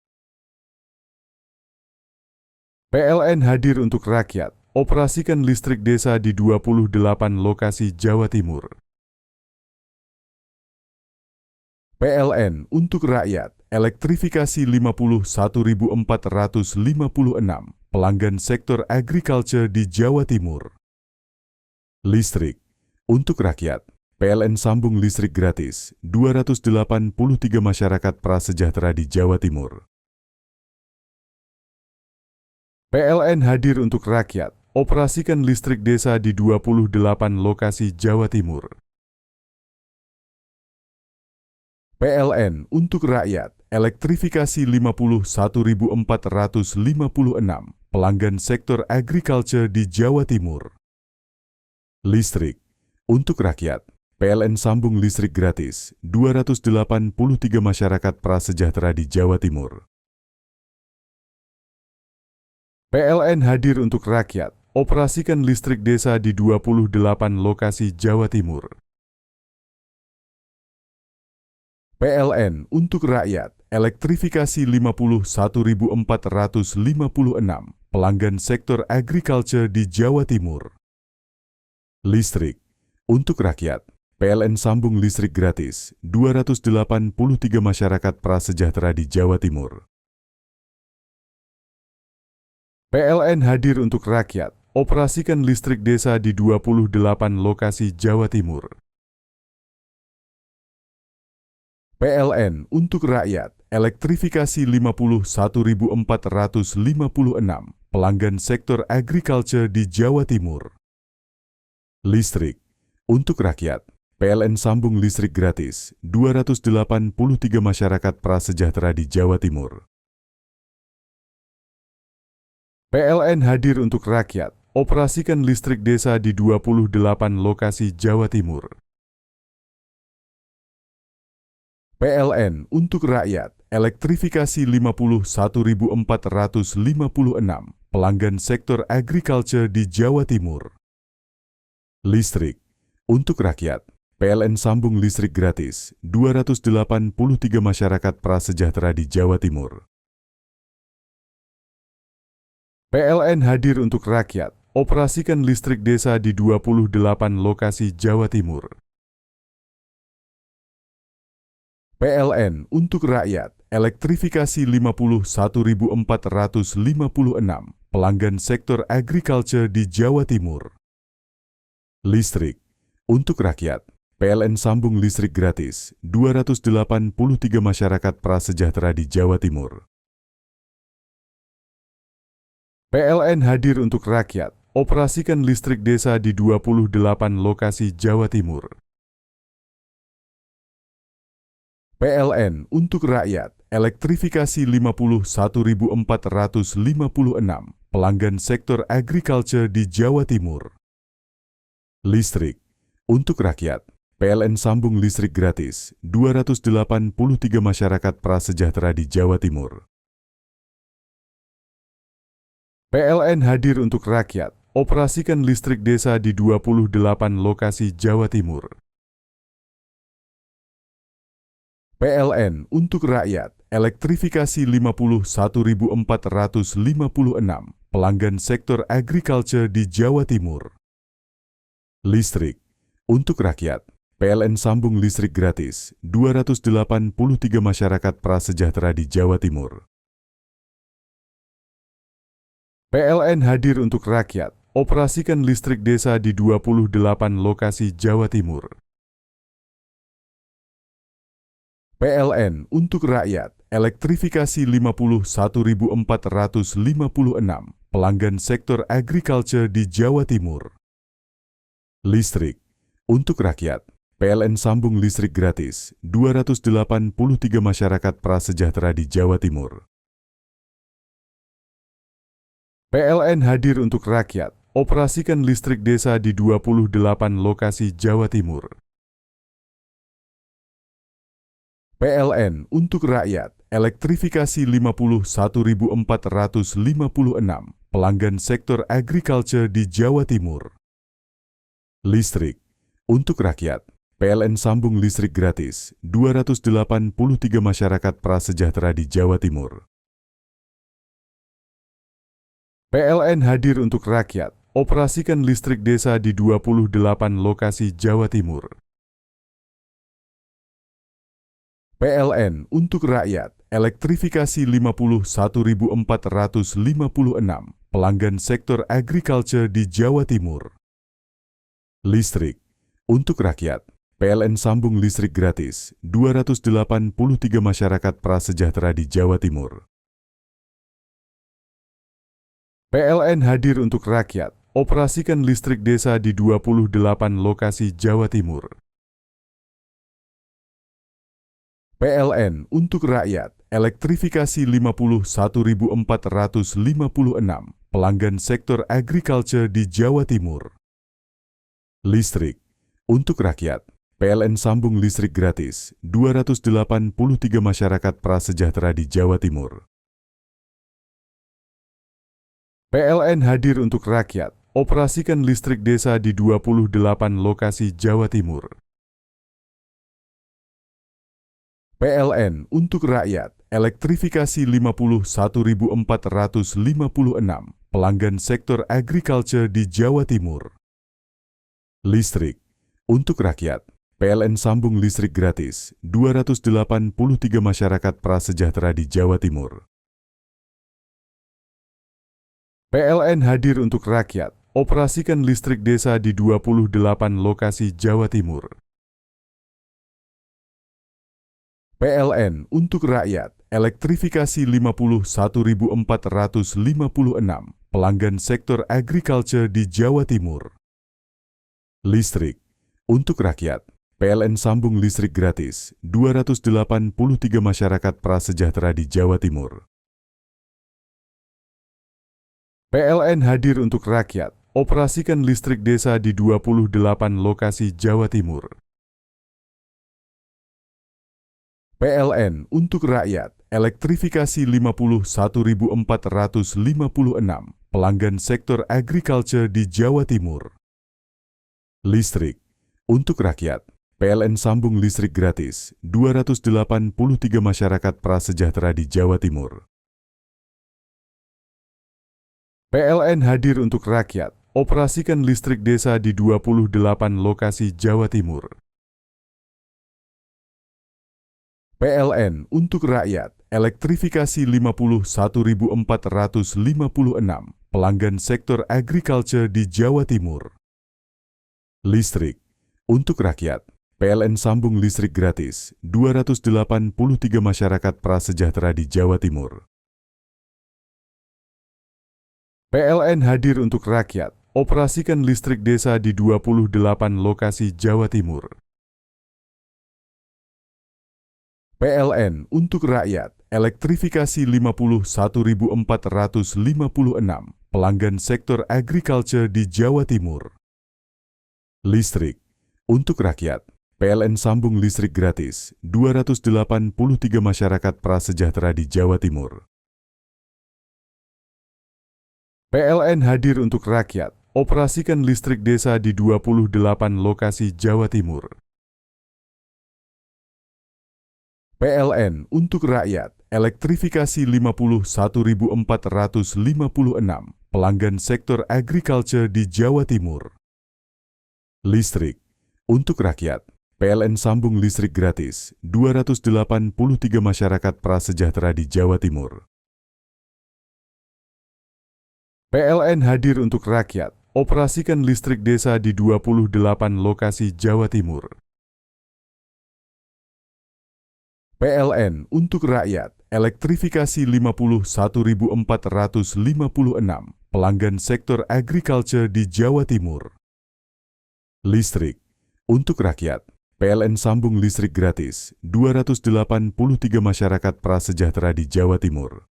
PLN hadir untuk rakyat, operasikan listrik desa di 28 lokasi Jawa Timur. PLN untuk rakyat, elektrifikasi 51.456 pelanggan sektor agriculture di Jawa Timur. Listrik untuk rakyat, PLN sambung listrik gratis 283 masyarakat prasejahtera di Jawa Timur. PLN hadir untuk rakyat, operasikan listrik desa di 28 lokasi Jawa Timur. PLN untuk rakyat, elektrifikasi 51.456 pelanggan sektor agriculture di Jawa Timur. Listrik untuk rakyat, PLN sambung listrik gratis 283 masyarakat prasejahtera di Jawa Timur. PLN hadir untuk rakyat, operasikan listrik desa di 28 lokasi Jawa Timur. PLN untuk rakyat, elektrifikasi 51.456 pelanggan sektor agriculture di Jawa Timur. Listrik untuk rakyat, PLN sambung listrik gratis 283 masyarakat prasejahtera di Jawa Timur. PLN hadir untuk rakyat, operasikan listrik desa di 28 lokasi Jawa Timur. PLN untuk rakyat, elektrifikasi 51.456 pelanggan sektor agriculture di Jawa Timur. Listrik untuk rakyat, PLN sambung listrik gratis 283 masyarakat prasejahtera di Jawa Timur. PLN hadir untuk rakyat, operasikan listrik desa di 28 lokasi Jawa Timur. PLN untuk rakyat, elektrifikasi 51.456 pelanggan sektor agriculture di Jawa Timur. Listrik untuk rakyat, PLN sambung listrik gratis 283 masyarakat prasejahtera di Jawa Timur. PLN hadir untuk rakyat, operasikan listrik desa di 28 lokasi Jawa Timur. PLN untuk rakyat, elektrifikasi 51.456 pelanggan sektor agriculture di Jawa Timur. Listrik untuk rakyat, PLN sambung listrik gratis 283 masyarakat prasejahtera di Jawa Timur. PLN hadir untuk rakyat, operasikan listrik desa di 28 lokasi Jawa Timur. PLN untuk rakyat, elektrifikasi 51.456 pelanggan sektor agriculture di Jawa Timur. Listrik untuk rakyat, PLN sambung listrik gratis 283 masyarakat prasejahtera di Jawa Timur. PLN hadir untuk rakyat, operasikan listrik desa di 28 lokasi Jawa Timur. PLN untuk rakyat, elektrifikasi 51.456 pelanggan sektor agriculture di Jawa Timur. Listrik untuk rakyat, PLN sambung listrik gratis 283 masyarakat prasejahtera di Jawa Timur. PLN hadir untuk rakyat, operasikan listrik desa di 28 lokasi Jawa Timur. PLN untuk rakyat, elektrifikasi 51.456 pelanggan sektor agriculture di Jawa Timur. Listrik untuk rakyat, PLN sambung listrik gratis 283 masyarakat prasejahtera di Jawa Timur. PLN hadir untuk rakyat, operasikan listrik desa di 28 lokasi Jawa Timur. PLN untuk rakyat, elektrifikasi 51.456 pelanggan sektor agriculture di Jawa Timur. Listrik untuk rakyat, PLN sambung listrik gratis 283 masyarakat prasejahtera di Jawa Timur. PLN hadir untuk rakyat, operasikan listrik desa di 28 lokasi Jawa Timur. PLN untuk rakyat, elektrifikasi 51.456 pelanggan sektor agriculture di Jawa Timur. Listrik untuk rakyat, PLN sambung listrik gratis 283 masyarakat prasejahtera di Jawa Timur. PLN hadir untuk rakyat, operasikan listrik desa di 28 lokasi Jawa Timur. PLN untuk rakyat, elektrifikasi 51.456 pelanggan sektor agriculture di Jawa Timur. Listrik untuk rakyat, PLN sambung listrik gratis 283 masyarakat prasejahtera di Jawa Timur. PLN hadir untuk rakyat, operasikan listrik desa di 28 lokasi Jawa Timur. PLN untuk rakyat, elektrifikasi 51.456 pelanggan sektor agriculture di Jawa Timur. Listrik untuk rakyat, PLN sambung listrik gratis 283 masyarakat prasejahtera di Jawa Timur. PLN hadir untuk rakyat, operasikan listrik desa di 28 lokasi Jawa Timur. PLN untuk rakyat, elektrifikasi 51.456 pelanggan sektor agriculture di Jawa Timur. Listrik untuk rakyat, PLN sambung listrik gratis 283 masyarakat prasejahtera di Jawa Timur. PLN hadir untuk rakyat, operasikan listrik desa di 28 lokasi Jawa Timur. PLN untuk rakyat, elektrifikasi 51.456 pelanggan sektor agriculture di Jawa Timur. Listrik untuk rakyat, PLN sambung listrik gratis 283 masyarakat prasejahtera di Jawa Timur. PLN hadir untuk rakyat, operasikan listrik desa di 28 lokasi Jawa Timur. PLN untuk rakyat, elektrifikasi 51.456 pelanggan sektor agriculture di Jawa Timur. Listrik untuk rakyat, PLN sambung listrik gratis 283 masyarakat prasejahtera di Jawa Timur. PLN hadir untuk rakyat, operasikan listrik desa di 28 lokasi Jawa Timur. PLN untuk rakyat, elektrifikasi 51.456 pelanggan sektor agriculture di Jawa Timur. Listrik untuk rakyat, PLN sambung listrik gratis 283 masyarakat prasejahtera di Jawa Timur. PLN hadir untuk rakyat, operasikan listrik desa di 28 lokasi Jawa Timur. PLN untuk rakyat, elektrifikasi 51.456 pelanggan sektor agriculture di Jawa Timur. Listrik untuk rakyat, PLN sambung listrik gratis 283 masyarakat prasejahtera di Jawa Timur. PLN hadir untuk rakyat, operasikan listrik desa di 28 lokasi Jawa Timur. PLN untuk rakyat, elektrifikasi 51.456 pelanggan sektor agriculture di Jawa Timur. Listrik untuk rakyat, PLN sambung listrik gratis 283 masyarakat prasejahtera di Jawa Timur.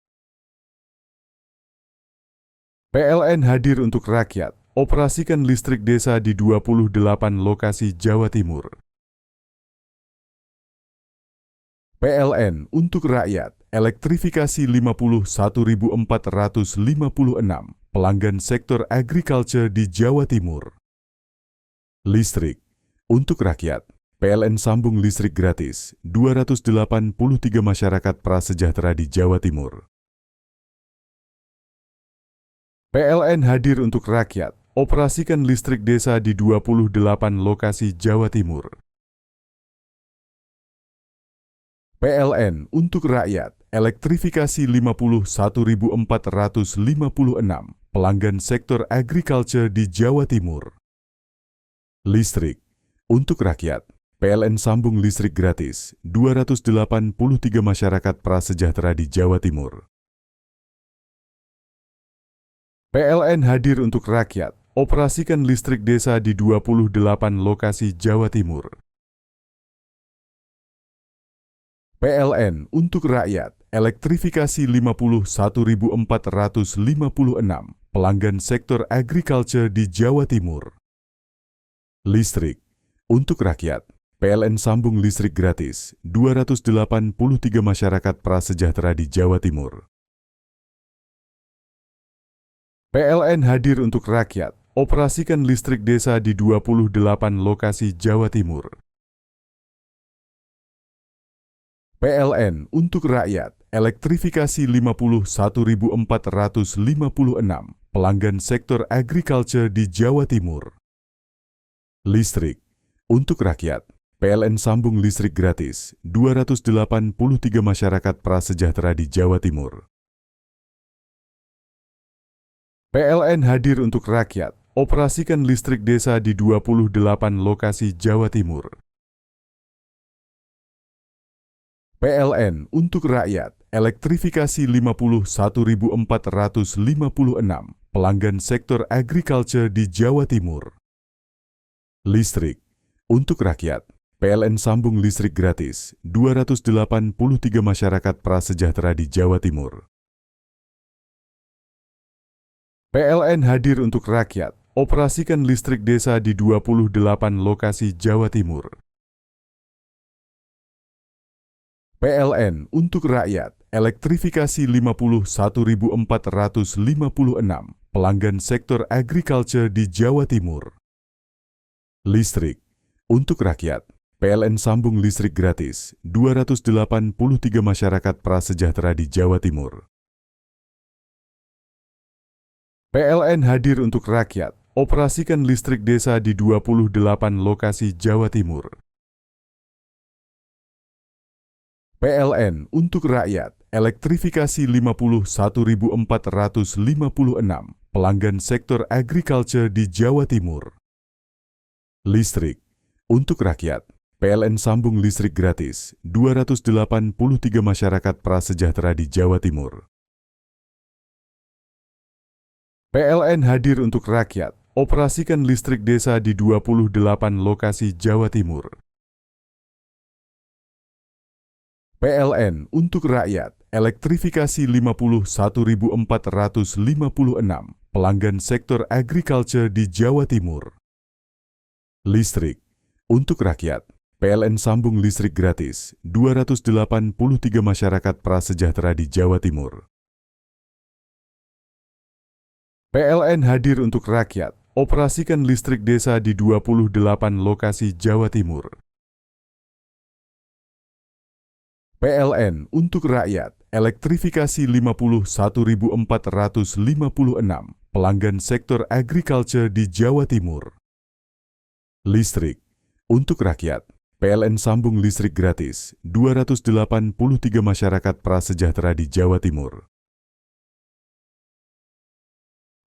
PLN hadir untuk rakyat, operasikan listrik desa di 28 lokasi Jawa Timur. PLN untuk rakyat, elektrifikasi 51.456 pelanggan sektor agriculture di Jawa Timur. Listrik untuk rakyat, PLN sambung listrik gratis 283 masyarakat prasejahtera di Jawa Timur. PLN hadir untuk rakyat, operasikan listrik desa di 28 lokasi Jawa Timur. PLN untuk rakyat, elektrifikasi 51.456 pelanggan sektor agriculture di Jawa Timur. Listrik untuk rakyat, PLN sambung listrik gratis 283 masyarakat prasejahtera di Jawa Timur. PLN hadir untuk rakyat, operasikan listrik desa di 28 lokasi Jawa Timur. PLN untuk rakyat, elektrifikasi 51.456 pelanggan sektor agriculture di Jawa Timur. Listrik untuk rakyat, PLN sambung listrik gratis 283 masyarakat prasejahtera di Jawa Timur. PLN hadir untuk rakyat, operasikan listrik desa di 28 lokasi Jawa Timur. PLN untuk rakyat, elektrifikasi 51.456 pelanggan sektor agriculture di Jawa Timur. Listrik untuk rakyat, PLN sambung listrik gratis 283 masyarakat prasejahtera di Jawa Timur. PLN hadir untuk rakyat, operasikan listrik desa di 28 lokasi Jawa Timur. PLN untuk rakyat, elektrifikasi 51.456 pelanggan sektor agriculture di Jawa Timur. Listrik untuk rakyat, PLN sambung listrik gratis 283 masyarakat prasejahtera di Jawa Timur. PLN hadir untuk rakyat, operasikan listrik desa di 28 lokasi Jawa Timur. PLN untuk rakyat, elektrifikasi 51.456 pelanggan sektor agriculture di Jawa Timur. Listrik untuk rakyat, PLN sambung listrik gratis 283 masyarakat prasejahtera di Jawa Timur. PLN hadir untuk rakyat, operasikan listrik desa di 28 lokasi Jawa Timur. PLN untuk rakyat, elektrifikasi 51.456 pelanggan sektor agriculture di Jawa Timur. Listrik untuk rakyat, PLN sambung listrik gratis 283 masyarakat prasejahtera di Jawa Timur. PLN hadir untuk rakyat, operasikan listrik desa di 28 lokasi Jawa Timur. PLN untuk rakyat, elektrifikasi 51.456 pelanggan sektor agriculture di Jawa Timur. Listrik untuk rakyat, PLN sambung listrik gratis 283 masyarakat prasejahtera di Jawa Timur. PLN hadir untuk rakyat, operasikan listrik desa di 28 lokasi Jawa Timur. PLN untuk rakyat, elektrifikasi 51.456 pelanggan sektor agriculture di Jawa Timur. Listrik untuk rakyat, PLN sambung listrik gratis 283 masyarakat prasejahtera di Jawa Timur.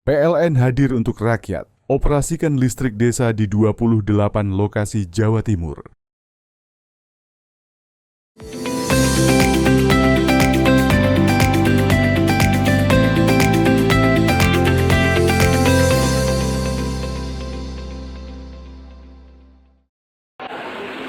PLN hadir untuk rakyat, operasikan listrik desa di 28 lokasi Jawa Timur.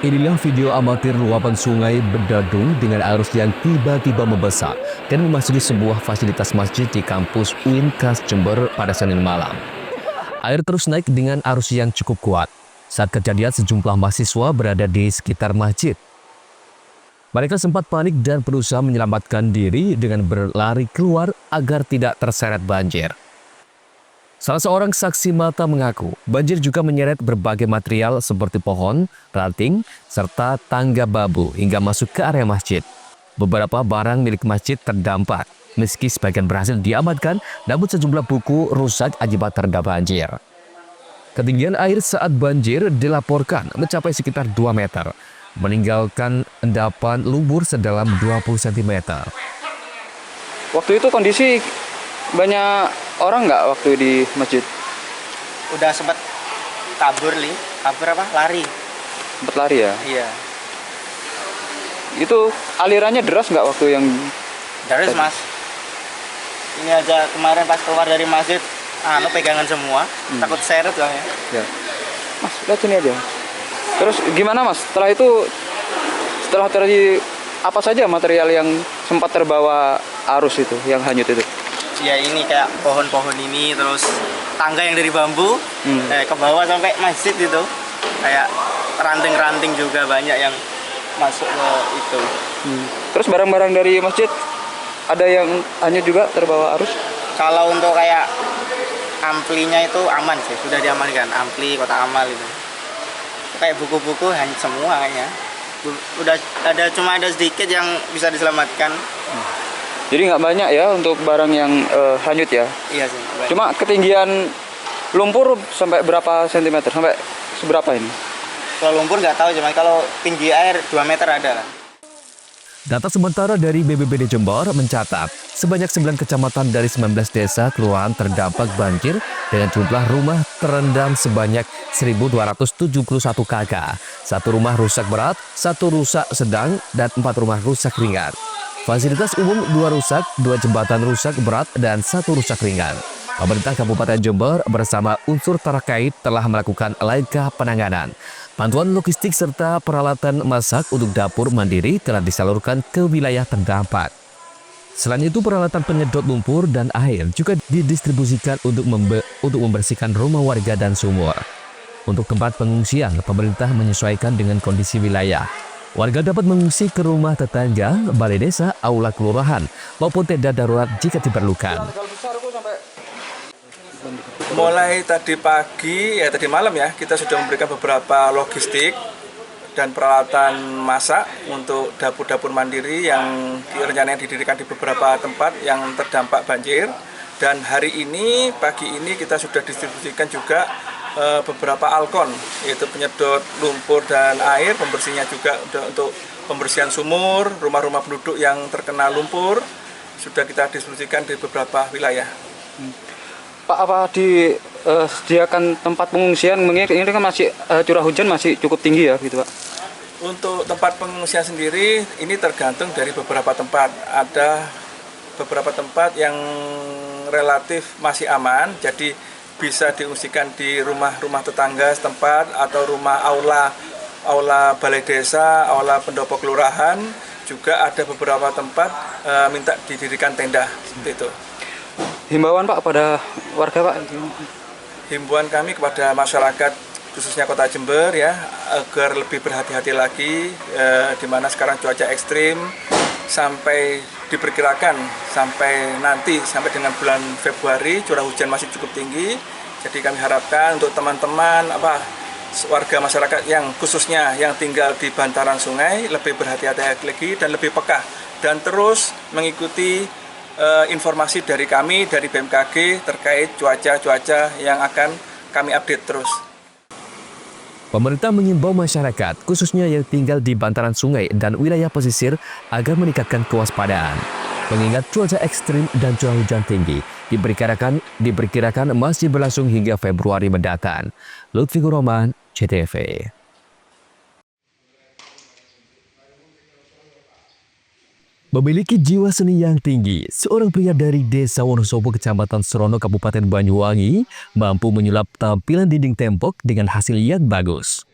Inilah video amatir luapan sungai Bedadung dengan arus yang tiba-tiba membesar dan memasuki sebuah fasilitas masjid di kampus UINKAS Jember pada Senin malam. Air terus naik dengan arus yang cukup kuat. Saat kejadian, sejumlah mahasiswa berada di sekitar masjid. Mereka sempat panik dan berusaha menyelamatkan diri dengan berlari keluar agar tidak terseret banjir. Salah seorang saksi mata mengaku, banjir juga menyeret berbagai material seperti pohon, ranting, serta tangga bambu hingga masuk ke area masjid. Beberapa barang milik masjid terdampak, meski sebagian berhasil diamankan, namun sejumlah buku rusak akibat terendam banjir. Ketinggian air saat banjir dilaporkan mencapai sekitar 2 meter, meninggalkan endapan lumpur sedalam 20 cm. Waktu itu kondisi banyak orang nggak waktu di masjid? Udah sempat kabur lari. Sempat lari ya? Iya. Itu alirannya deras nggak waktu yang? Deras tadi? Mas. Ini aja kemarin pas keluar dari masjid, pegangan semua, takut seret soalnya. Ya. Mas, lihat sini aja. Terus gimana Mas? Setelah terjadi apa saja material yang sempat terbawa arus itu, yang hanyut itu? Ya ini kayak pohon-pohon ini, terus tangga yang dari bambu ke bawah sampai masjid itu, kayak ranting-ranting juga banyak yang masuk ke itu. Terus barang-barang dari masjid ada yang hanyut juga terbawa arus? Kalau untuk kayak amplinya itu aman sih, sudah diamankan. Ampli kotak amal itu. Kayak buku-buku hanyut semua kayaknya. Cuma ada sedikit yang bisa diselamatkan. Jadi nggak banyak ya untuk barang yang hanyut ya? Iya sih. Banyak. Cuma ketinggian lumpur sampai berapa sentimeter? Sampai seberapa ini? Kalau lumpur nggak tahu, cuma kalau tinggi air 2 meter ada lah. Data sementara dari BPBD Jember mencatat sebanyak 9 kecamatan dari 19 desa kelurahan terdampak banjir dengan jumlah rumah terendam sebanyak 1.271 kakak. 1 rumah rusak berat, 1 rusak sedang, dan 4 rumah rusak ringan. Fasilitas umum 2 rusak, 2 jembatan rusak berat, dan 1 rusak ringan. Pemerintah Kabupaten Jember bersama unsur terkait telah melakukan langkah penanganan. Bantuan logistik serta peralatan masak untuk dapur mandiri telah disalurkan ke wilayah terdampak. Selain itu, peralatan penyedot lumpur dan air juga didistribusikan untuk membersihkan rumah warga dan sumur. Untuk tempat pengungsian, pemerintah menyesuaikan dengan kondisi wilayah. Warga dapat mengungsi ke rumah tetangga, balai desa, aula kelurahan, maupun tenda darurat jika diperlukan. Mulai tadi pagi, tadi malam ya, kita sudah memberikan beberapa logistik dan peralatan masak untuk dapur-dapur mandiri yang rencananya didirikan di beberapa tempat yang terdampak banjir. Dan hari ini, pagi ini kita sudah distribusikan juga beberapa alkon, yaitu penyedot lumpur dan air, pembersihnya juga untuk pembersihan sumur, rumah-rumah penduduk yang terkena lumpur, sudah kita distribusikan di beberapa wilayah. Pak, apa disediakan tempat pengungsian? Ini kan masih curah hujan masih cukup tinggi ya, gitu Pak? Untuk tempat pengungsian sendiri, ini tergantung dari beberapa tempat. Ada beberapa tempat yang relatif masih aman, jadi bisa diungsikan di rumah-rumah tetangga setempat atau rumah aula balai desa, aula pendopo kelurahan. Juga ada beberapa tempat minta didirikan tenda, seperti itu. Himbauan Pak pada warga Pak? Himbauan kami kepada masyarakat khususnya Kota Jember ya, agar lebih berhati-hati lagi, di mana sekarang cuaca ekstrim sampai diperkirakan sampai dengan bulan Februari curah hujan masih cukup tinggi. Jadi kami harapkan untuk teman-teman warga masyarakat yang khususnya yang tinggal di bantaran sungai lebih berhati-hati lagi dan lebih peka dan terus mengikuti informasi dari kami, dari BMKG terkait cuaca yang akan kami update terus. Pemerintah mengimbau masyarakat, khususnya yang tinggal di bantaran sungai dan wilayah pesisir, agar meningkatkan kewaspadaan. Mengingat cuaca ekstrim dan curah hujan tinggi, diperkirakan masih berlangsung hingga Februari mendatang. Lutfi Roman, CTV. Memiliki jiwa seni yang tinggi, seorang pria dari Desa Wonosobo, Kecamatan Serono, Kabupaten Banyuwangi, mampu menyulap tampilan dinding tembok dengan hasil yang bagus.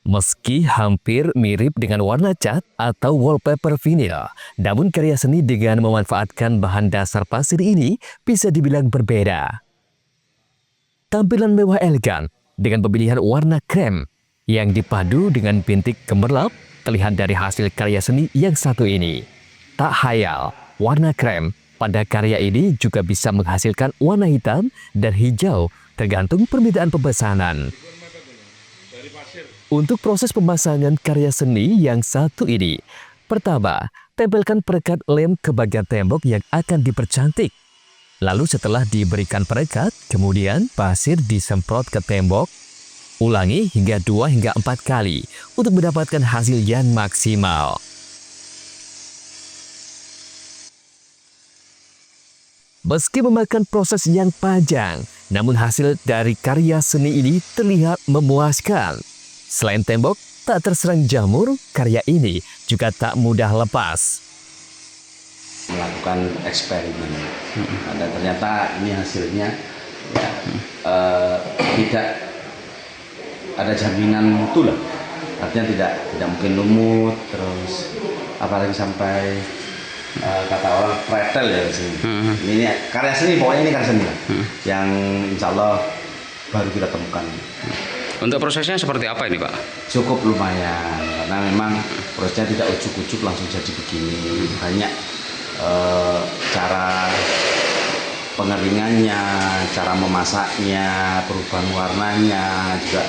Meski hampir mirip dengan warna cat atau wallpaper vinyl, namun karya seni dengan memanfaatkan bahan dasar pasir ini bisa dibilang berbeda. Tampilan mewah elegan dengan pemilihan warna krem yang dipadu dengan bintik gemerlap terlihat dari hasil karya seni yang satu ini. Tak hayal, warna krem pada karya ini juga bisa menghasilkan warna hitam dan hijau tergantung permintaan pemesanan. Untuk proses pemasangan karya seni yang satu ini, pertama, tempelkan perekat lem ke bagian tembok yang akan dipercantik. Lalu setelah diberikan perekat, kemudian pasir disemprot ke tembok. Ulangi hingga 2 hingga 4 kali untuk mendapatkan hasil yang maksimal. Meski memakan proses yang panjang, namun hasil dari karya seni ini terlihat memuaskan. Selain tembok tak terserang jamur, karya ini juga tak mudah lepas. Melakukan eksperimen, dan ternyata ini hasilnya ya, tidak ada jaminan mutu lah. Artinya tidak mungkin lumut, terus apalagi sampai kata orang pretel ya di sini. Ini karya seni, pokoknya ini karya seni yang insya Allah baru kita temukan. Untuk prosesnya seperti apa ini Pak? Cukup lumayan, karena memang prosesnya tidak ujuk-ujuk langsung jadi begini. Banyak cara pengeringannya, cara memasaknya, perubahan warnanya juga.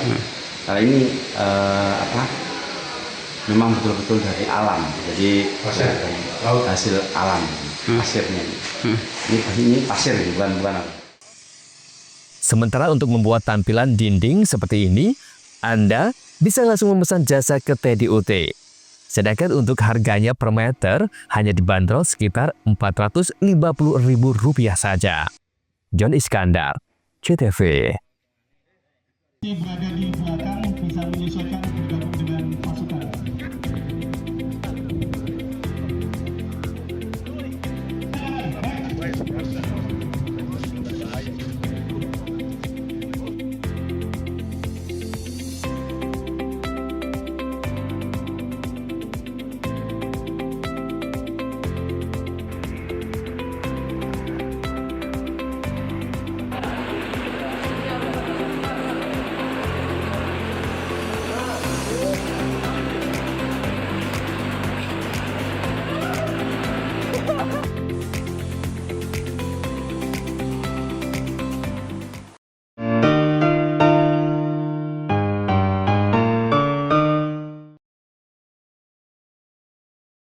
Kali ini memang betul-betul dari alam, jadi hasil alam pasirnya. Ini pasir, bukan apa. Sementara untuk membuat tampilan dinding seperti ini, Anda bisa langsung memesan jasa ke TDUT. Sedangkan untuk harganya per meter hanya dibanderol sekitar Rp450.000 saja. John Iskandar, CTV. Berada di belakang bisa menyesuaikan